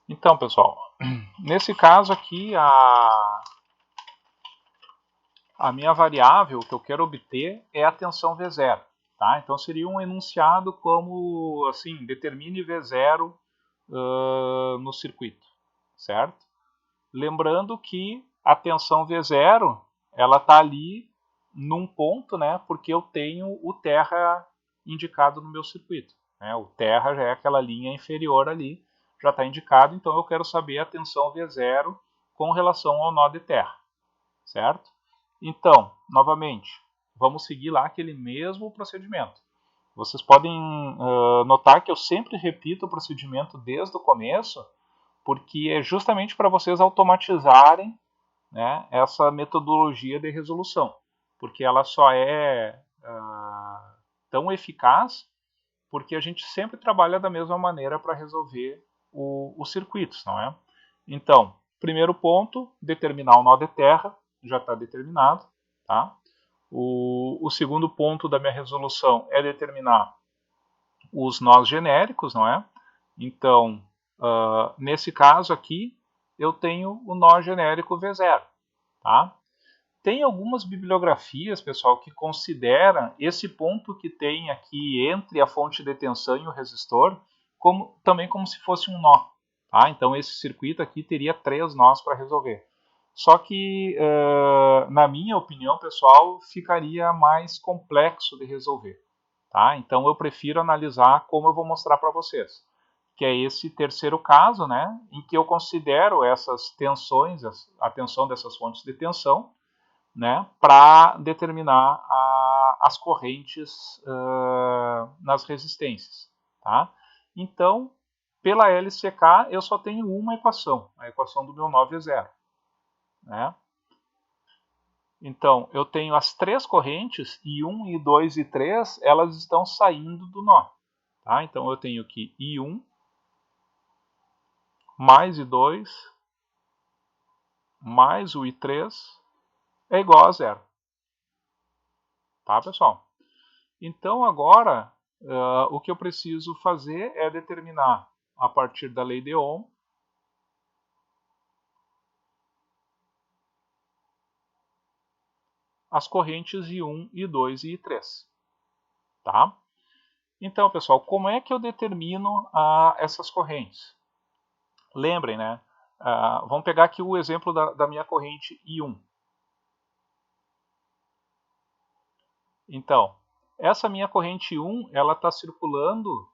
Então, pessoal, nesse caso aqui, a minha variável que eu quero obter é a tensão V0. Tá? Então, seria um enunciado como, assim, determine V0 no circuito, certo? Lembrando que a tensão V0, ela está ali num ponto, né, porque eu tenho o terra indicado no meu circuito. Né? O terra já é aquela linha inferior ali, já está indicado, então eu quero saber a tensão V0 com relação ao nó de terra, certo? Então, novamente, vamos seguir lá aquele mesmo procedimento. Vocês podem notar que eu sempre repito o procedimento desde o começo, porque é justamente para vocês automatizarem, né, essa metodologia de resolução, porque ela só é tão eficaz porque a gente sempre trabalha da mesma maneira para resolver os circuitos, não é? Então, primeiro ponto, determinar o nó de terra, já está determinado, tá? O segundo ponto da minha resolução é determinar os nós genéricos, não é? Então, nesse caso aqui, eu tenho o nó genérico V0, tá? Tem algumas bibliografias, pessoal, que consideram esse ponto que tem aqui entre a fonte de tensão e o resistor também como se fosse um nó. Tá? Então esse circuito aqui teria 3 nós para resolver. Só que, na minha opinião, pessoal, ficaria mais complexo de resolver. Tá? Então eu prefiro analisar como eu vou mostrar para vocês. Que é esse terceiro caso, né, em que eu considero essas tensões, a tensão dessas fontes de tensão, né, para determinar as correntes nas resistências. Tá? Então, pela LCK, eu só tenho uma equação, a equação do meu nó V0. Né? Então, eu tenho as 3 correntes, I1, I2 e I3, elas estão saindo do nó. Tá? Então, eu tenho aqui I1 mais I2 mais o I3 é igual a 0. Tá, pessoal? Então, agora, o que eu preciso fazer é determinar, a partir da lei de Ohm, as correntes I1, I2 e I3. Tá? Então, pessoal, como é que eu determino essas correntes? Lembrem, né? Vamos pegar aqui o exemplo da minha corrente I1. Então, essa minha corrente 1, ela está circulando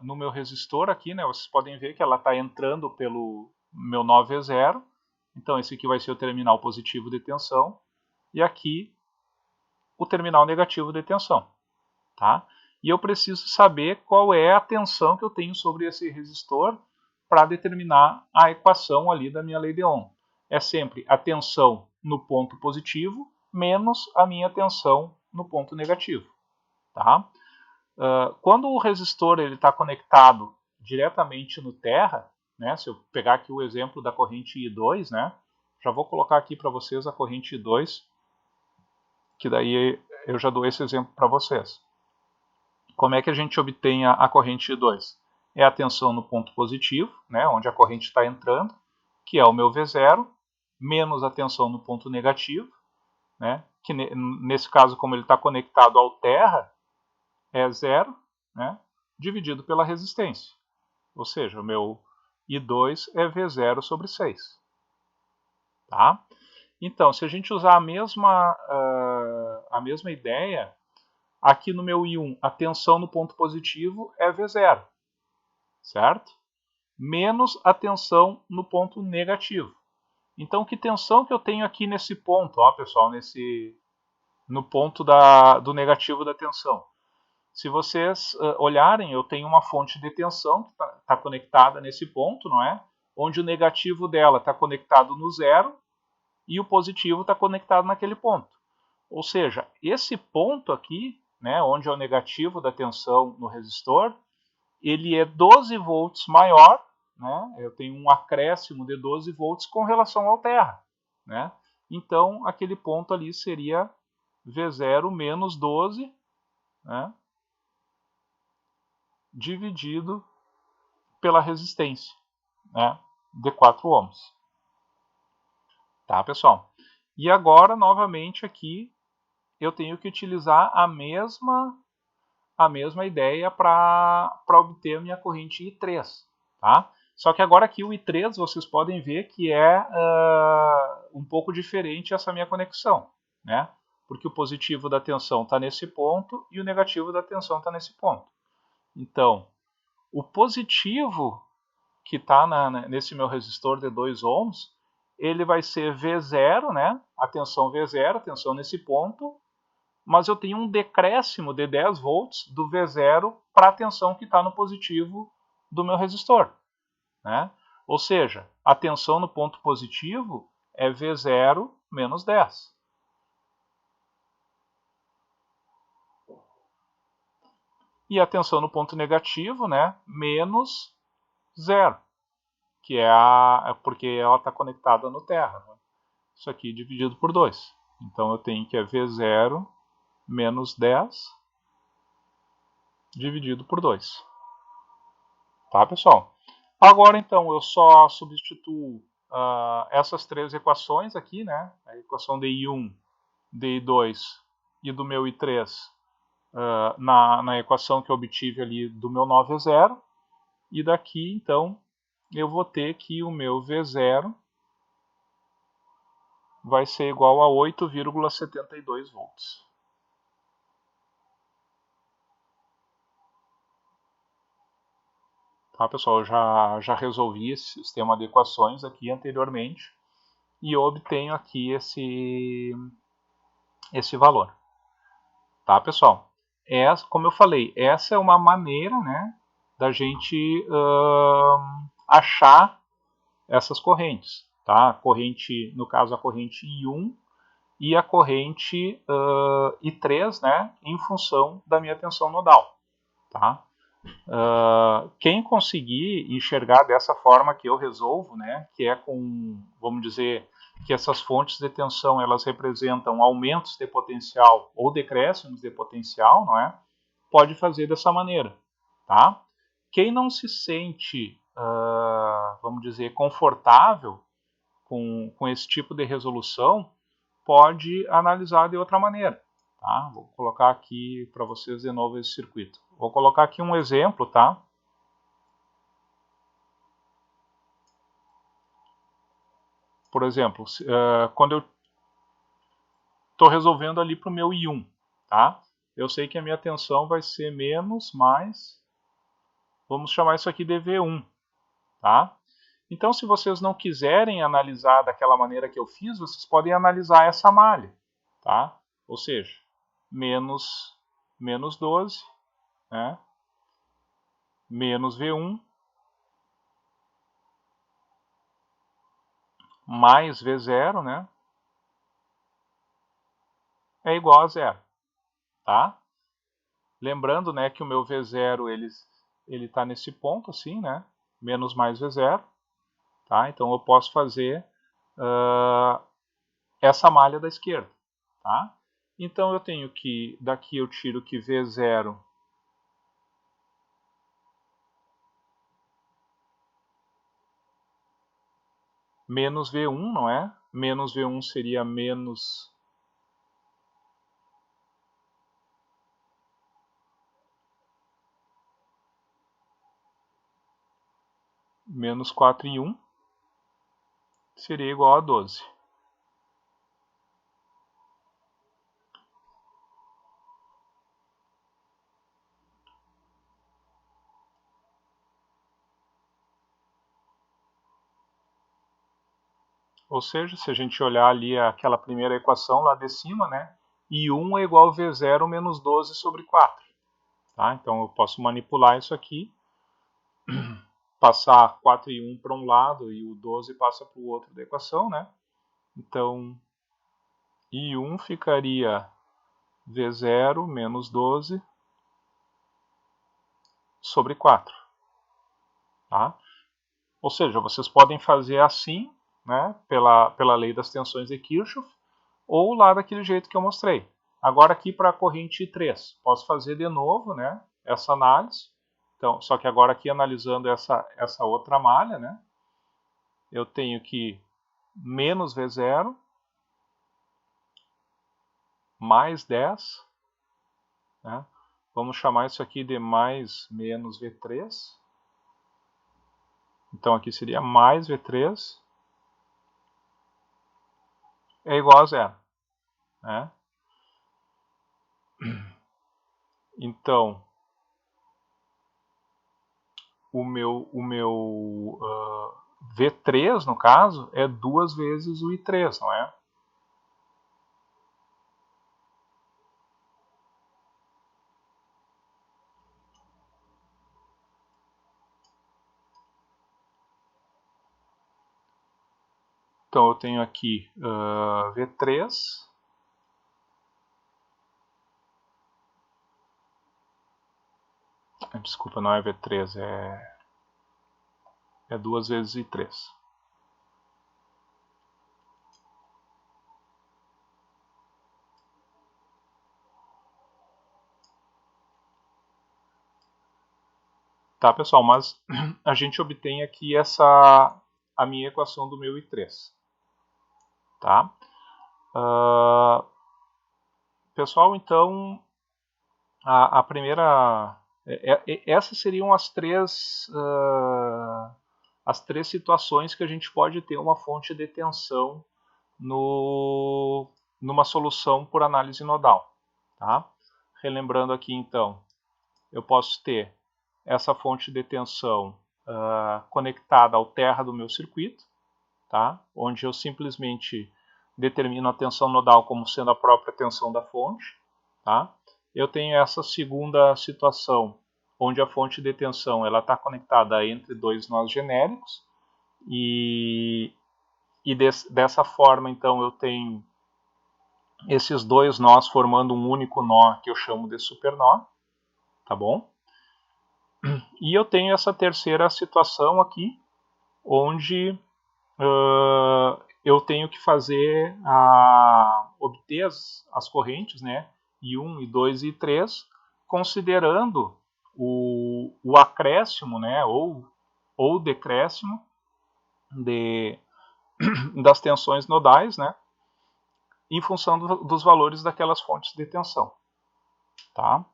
no meu resistor aqui, né? Vocês podem ver que ela está entrando pelo meu nó V0. Então, esse aqui vai ser o terminal positivo de tensão. E aqui, o terminal negativo de tensão. Tá? E eu preciso saber qual é a tensão que eu tenho sobre esse resistor para determinar a equação ali da minha lei de Ohm. É sempre a tensão no ponto positivo menos a minha tensão no ponto negativo. Tá? Quando o resistor está conectado diretamente no terra, né, se eu pegar aqui o exemplo da corrente I2, né, já vou colocar aqui para vocês a corrente I2, que daí eu já dou esse exemplo para vocês. Como é que a gente obtém a corrente I2? É a tensão no ponto positivo, né, onde a corrente está entrando, que é o meu V0, menos a tensão no ponto negativo, né, que nesse caso, como ele está conectado ao terra, é 0, né, dividido pela resistência. Ou seja, o meu I2 é V0 sobre 6. Tá? Então, se a gente usar a mesma ideia, aqui no meu I1, a tensão no ponto positivo é V0, certo? Menos a tensão no ponto negativo. Então, que tensão que eu tenho aqui nesse ponto, ó, pessoal, no ponto do negativo da tensão? Se vocês olharem, eu tenho uma fonte de tensão que está conectada nesse ponto, não é? Onde o negativo dela está conectado no zero e o positivo está conectado naquele ponto. Ou seja, esse ponto aqui, né, onde é o negativo da tensão no resistor, ele é 12 volts maior, né? Eu tenho um acréscimo de 12 volts com relação ao terra, né? Então, aquele ponto ali seria V0 menos 12, né, dividido pela resistência, né, de 4 ohms. Tá, pessoal? E agora, novamente aqui, eu tenho que utilizar a mesma ideia para obter a minha corrente I3. Tá? Só que agora aqui o I3 vocês podem ver que é um pouco diferente essa minha conexão. Né? Porque o positivo da tensão está nesse ponto e o negativo da tensão está nesse ponto. Então, o positivo que está nesse meu resistor de 2 ohms, ele vai ser V0, né? A tensão V0, a tensão nesse ponto, mas eu tenho um decréscimo de 10 volts do V0 para a tensão que está no positivo do meu resistor. Né? Ou seja, a tensão no ponto positivo é V0 menos 10. E a tensão no ponto negativo, né, menos 0, que é porque ela está conectada no terra. Né? Isso aqui dividido por 2. Então eu tenho que é V0 menos 10 dividido por 2. Tá, pessoal? Agora, então, eu só substituo essas três equações aqui, né? A equação de I1, de I2 e do meu I3 na equação que eu obtive ali do meu 9V0. E daqui, então, eu vou ter que o meu V0 vai ser igual a 8,72 volts. Tá, pessoal? Eu já resolvi esse sistema de equações aqui anteriormente e eu obtenho aqui esse valor. Tá, pessoal? Como eu falei, essa é uma maneira, né, da gente achar essas correntes. Tá? A corrente, no caso, a corrente I1 e a corrente I3, né, em função da minha tensão nodal. Tá? Quem conseguir enxergar dessa forma que eu resolvo, né, que é com, vamos dizer, que essas fontes de tensão elas representam aumentos de potencial ou decréscimos de potencial, não é? Pode fazer dessa maneira, tá? Quem não se sente, vamos dizer, confortável com esse tipo de resolução, pode analisar de outra maneira. Tá? Vou colocar aqui para vocês de novo esse circuito. Vou colocar aqui um exemplo, tá? Por exemplo, quando eu estou resolvendo ali para o meu I1, tá? Eu sei que a minha tensão vai ser menos mais, vamos chamar isso aqui de V1, tá? Então, se vocês não quiserem analisar daquela maneira que eu fiz, vocês podem analisar essa malha, tá? Ou seja, menos 12, né? Menos V1, mais V0, né? É igual a zero, tá? Lembrando, né, que o meu V0 ele está nesse ponto assim, né? Menos mais V0, tá? Então eu posso fazer essa malha da esquerda, tá? Então eu tenho que, daqui eu tiro que V0 menos V1, não é? Menos V1 seria menos menos 4 em 1 seria igual a 12. Ou seja, se a gente olhar ali aquela primeira equação lá de cima, né? I1 é igual a V0 menos 12 sobre 4. Tá? Então eu posso manipular isso aqui, passar 4 e 1 para um lado e o 12 passa para o outro da equação, né? Então I1 ficaria V0 menos 12 sobre 4. Tá? Ou seja, vocês podem fazer assim, né, pela lei das tensões de Kirchhoff, ou lá daquele jeito que eu mostrei. Agora aqui para a corrente 3, posso fazer de novo, né, essa análise. Então, só que agora aqui analisando essa outra malha, né, eu tenho que menos V0 mais 10, né? Vamos chamar isso aqui de mais menos V3. Então aqui seria mais V3 é igual a zero, né? Então o meu V3 no caso é 2 vezes o I3, não é? Então eu tenho aqui V3 desculpa, não é V3, é 2 vezes I3. Tá, pessoal, mas a gente obtém aqui a minha equação do meu I3. Tá? Pessoal, então, a primeira... essas seriam as três situações que a gente pode ter uma fonte de tensão numa solução por análise nodal. Tá? Relembrando aqui, então, eu posso ter essa fonte de tensão conectada ao terra do meu circuito, tá? Onde eu simplesmente determino a tensão nodal como sendo a própria tensão da fonte. Tá? Eu tenho essa segunda situação, onde a fonte de tensão está conectada entre dois nós genéricos, e dessa forma, então, eu tenho esses dois nós formando um único nó que eu chamo de supernó, tá bom? E eu tenho essa terceira situação aqui, onde eu tenho que obter as correntes, né, I1, I2 e I3, considerando o acréscimo, né, ou decréscimo das tensões nodais, né, em função dos valores daquelas fontes de tensão. Tá?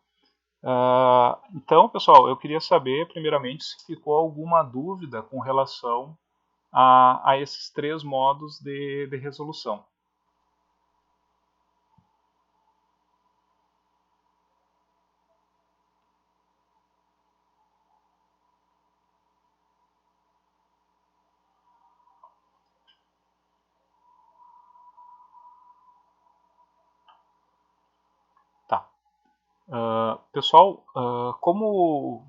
Então, pessoal, eu queria saber, primeiramente, se ficou alguma dúvida com relação a esses três modos de resolução. Tá. Pessoal, como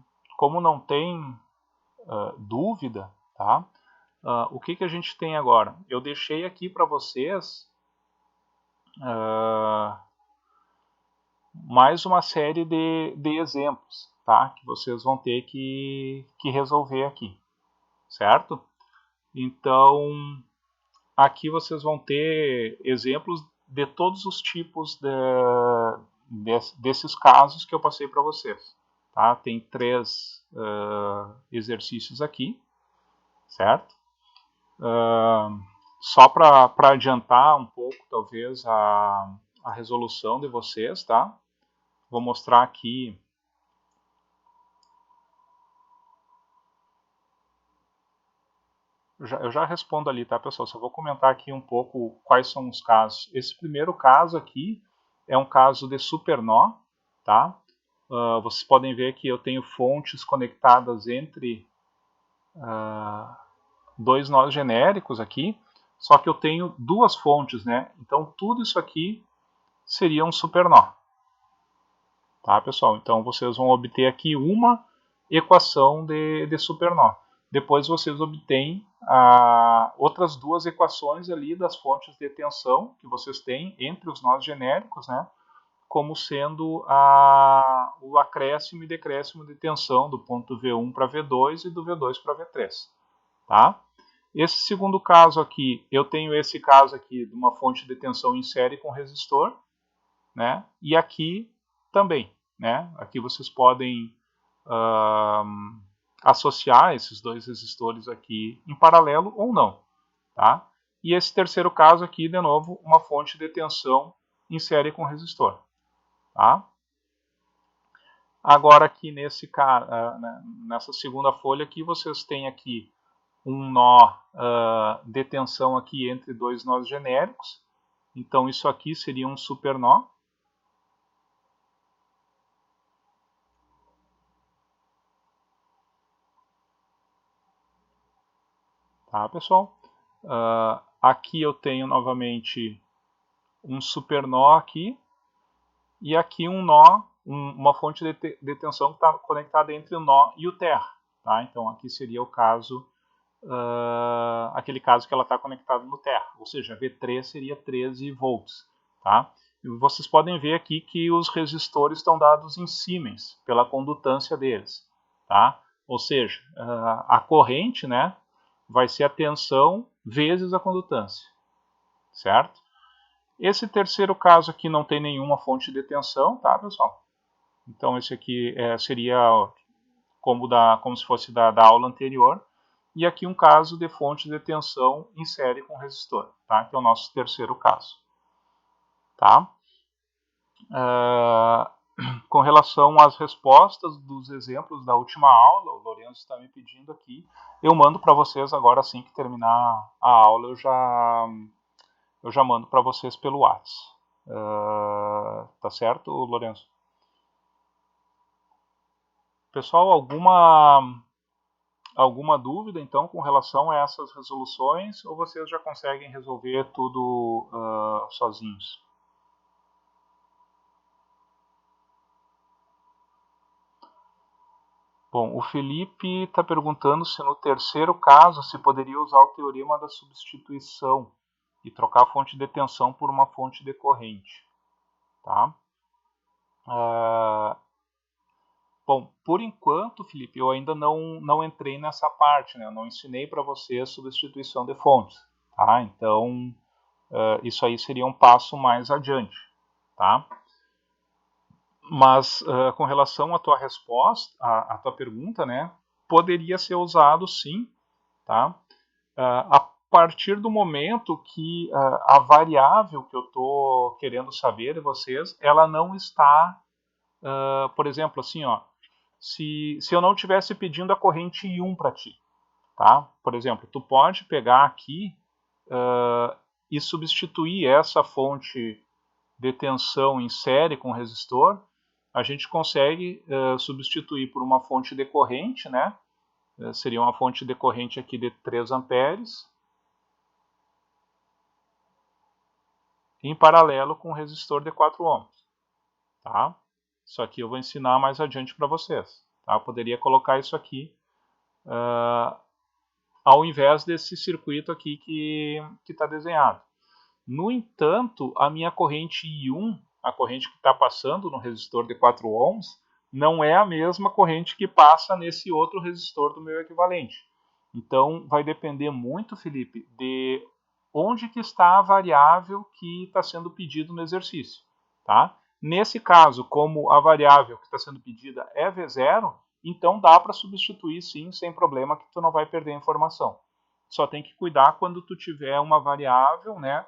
não tem dúvida, tá? O que a gente tem agora? Eu deixei aqui para vocês mais uma série de exemplos, tá? Que vocês vão ter que resolver aqui, certo? Então, aqui vocês vão ter exemplos de todos os tipos desses casos que eu passei para vocês. Tá? Tem 3 exercícios aqui, certo? Só para adiantar um pouco, talvez, a resolução de vocês, tá? Vou mostrar aqui. Eu já respondo ali, tá, pessoal? Só vou comentar aqui um pouco quais são os casos. Esse primeiro caso aqui é um caso de supernó, tá? Vocês podem ver que eu tenho fontes conectadas entre dois nós genéricos aqui, só que eu tenho duas fontes, né? Então tudo isso aqui seria um supernó. Tá, pessoal? Então vocês vão obter aqui uma equação de supernó. Depois vocês obtêm outras duas equações ali das fontes de tensão que vocês têm entre os nós genéricos, né? Como sendo o acréscimo e decréscimo de tensão do ponto V1 para V2 e do V2 para V3. Tá? Esse segundo caso aqui, eu tenho esse caso aqui de uma fonte de tensão em série com resistor. né? E aqui também, né? Aqui vocês podem associar esses dois resistores aqui em paralelo ou não, tá? E esse terceiro caso aqui, de novo, uma fonte de tensão em série com resistor, tá? Agora aqui nessa segunda folha aqui, vocês têm aqui um nó de tensão aqui entre dois nós genéricos. Então isso aqui seria um supernó. Tá, pessoal? Aqui eu tenho novamente um supernó aqui. E aqui um nó, uma fonte de tensão que está conectada entre o nó e o terra. Tá? Então aqui seria o caso, aquele caso que ela está conectada no terra. Ou seja, V3 seria 13 volts. Tá? E vocês podem ver aqui que os resistores estão dados em Siemens, pela condutância deles. Tá? Ou seja, a corrente, né, vai ser a tensão vezes a condutância. Certo? Esse terceiro caso aqui não tem nenhuma fonte de tensão, tá, pessoal? Então esse aqui seria como se fosse da aula anterior. E aqui um caso de fonte de tensão em série com resistor, tá? Que é o nosso terceiro caso. Tá? Com relação às respostas dos exemplos da última aula, o Lourenço está me pedindo aqui, eu mando para vocês agora, assim que terminar a aula, eu já mando para vocês pelo WhatsApp. Tá certo, Lourenço? Pessoal, alguma dúvida, então, com relação a essas resoluções, ou vocês já conseguem resolver tudo sozinhos? Bom, o Felipe está perguntando se no terceiro caso se poderia usar o teorema da substituição e trocar a fonte de tensão por uma fonte de corrente. Tá? Bom, por enquanto, Felipe, eu ainda não entrei nessa parte, né? Eu não ensinei para você a substituição de fontes. Tá? Então, isso aí seria um passo mais adiante. Tá? Mas com relação à tua resposta, à tua pergunta, né, poderia ser usado sim, tá? A partir do momento que a variável que eu estou querendo saber de vocês, ela não está, por exemplo, assim, ó, se eu não estivesse pedindo a corrente I1 para ti, tá? Por exemplo, tu pode pegar aqui e substituir essa fonte de tensão em série com resistor, a gente consegue substituir por uma fonte de corrente, né? Seria uma fonte de corrente aqui de 3 amperes, em paralelo com um resistor de 4 ohms. Tá? Isso aqui eu vou ensinar mais adiante para vocês. Tá? Eu poderia colocar isso aqui ao invés desse circuito aqui que está desenhado. No entanto, a minha corrente I1, a corrente que está passando no resistor de 4 ohms, não é a mesma corrente que passa nesse outro resistor do meu equivalente. Então, vai depender muito, Felipe, de onde que está a variável que está sendo pedido no exercício. Tá? Nesse caso, como a variável que está sendo pedida é V0, então dá para substituir sim, sem problema, que tu não vai perder a informação. Só tem que cuidar quando tu tiver uma variável, né,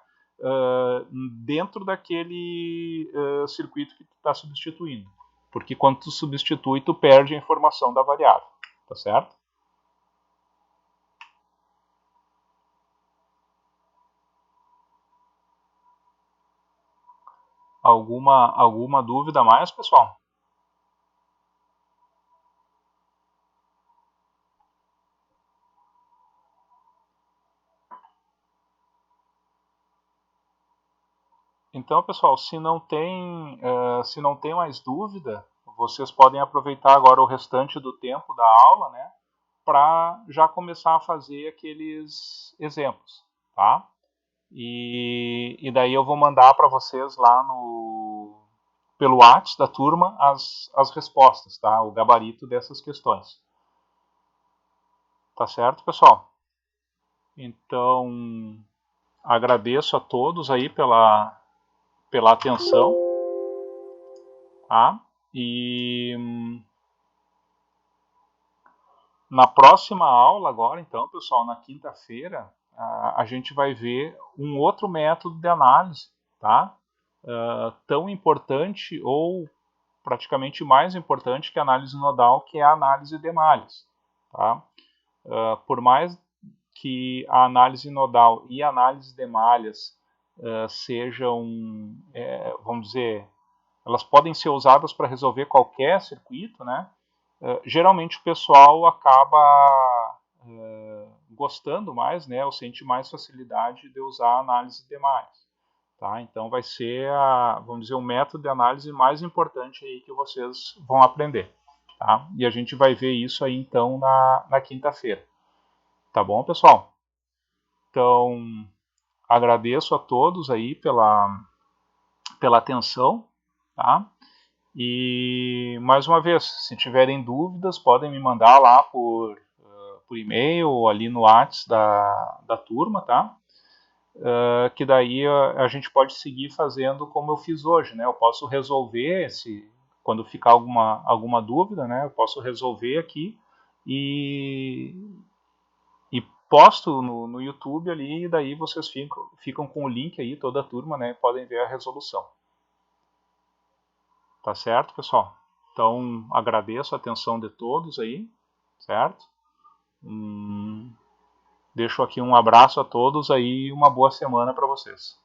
dentro daquele circuito que tu está substituindo. Porque quando tu substitui, tu perde a informação da variável. Tá certo? Alguma dúvida a mais, pessoal? Então, pessoal, se não tem mais dúvida, vocês podem aproveitar agora o restante do tempo da aula, né, para já começar a fazer aqueles exemplos, tá? E daí eu vou mandar para vocês lá pelo WhatsApp da turma as respostas, tá? O gabarito dessas questões. Tá certo, pessoal? Então, agradeço a todos aí pela atenção. tá? E na próxima aula agora, então, pessoal, na quinta-feira, a gente vai ver um outro método de análise, tá? Tão importante ou praticamente mais importante que a análise nodal, que é a análise de malhas, tá? Por mais que a análise nodal e a análise de malhas sejam, vamos dizer, elas podem ser usadas para resolver qualquer circuito, né? Geralmente o pessoal acaba gostando mais, né, ou sente mais facilidade de usar a análise de malhas. Tá? Então vai ser, vamos dizer, o método de análise mais importante aí que vocês vão aprender. Tá? E a gente vai ver isso aí então na quinta-feira. Tá bom, pessoal? Então, agradeço a todos aí pela atenção. Tá? E, mais uma vez, se tiverem dúvidas, podem me mandar lá por e-mail ou ali no WhatsApp da turma, tá? Que daí a gente pode seguir fazendo como eu fiz hoje, né? Eu posso resolver quando ficar alguma dúvida, né? Eu posso resolver aqui e, e posto no YouTube ali, e daí vocês ficam com o link aí, toda a turma, né? Podem ver a resolução. Tá certo, pessoal? Então, agradeço a atenção de todos aí, certo? Deixo aqui um abraço a todos aí e uma boa semana para vocês.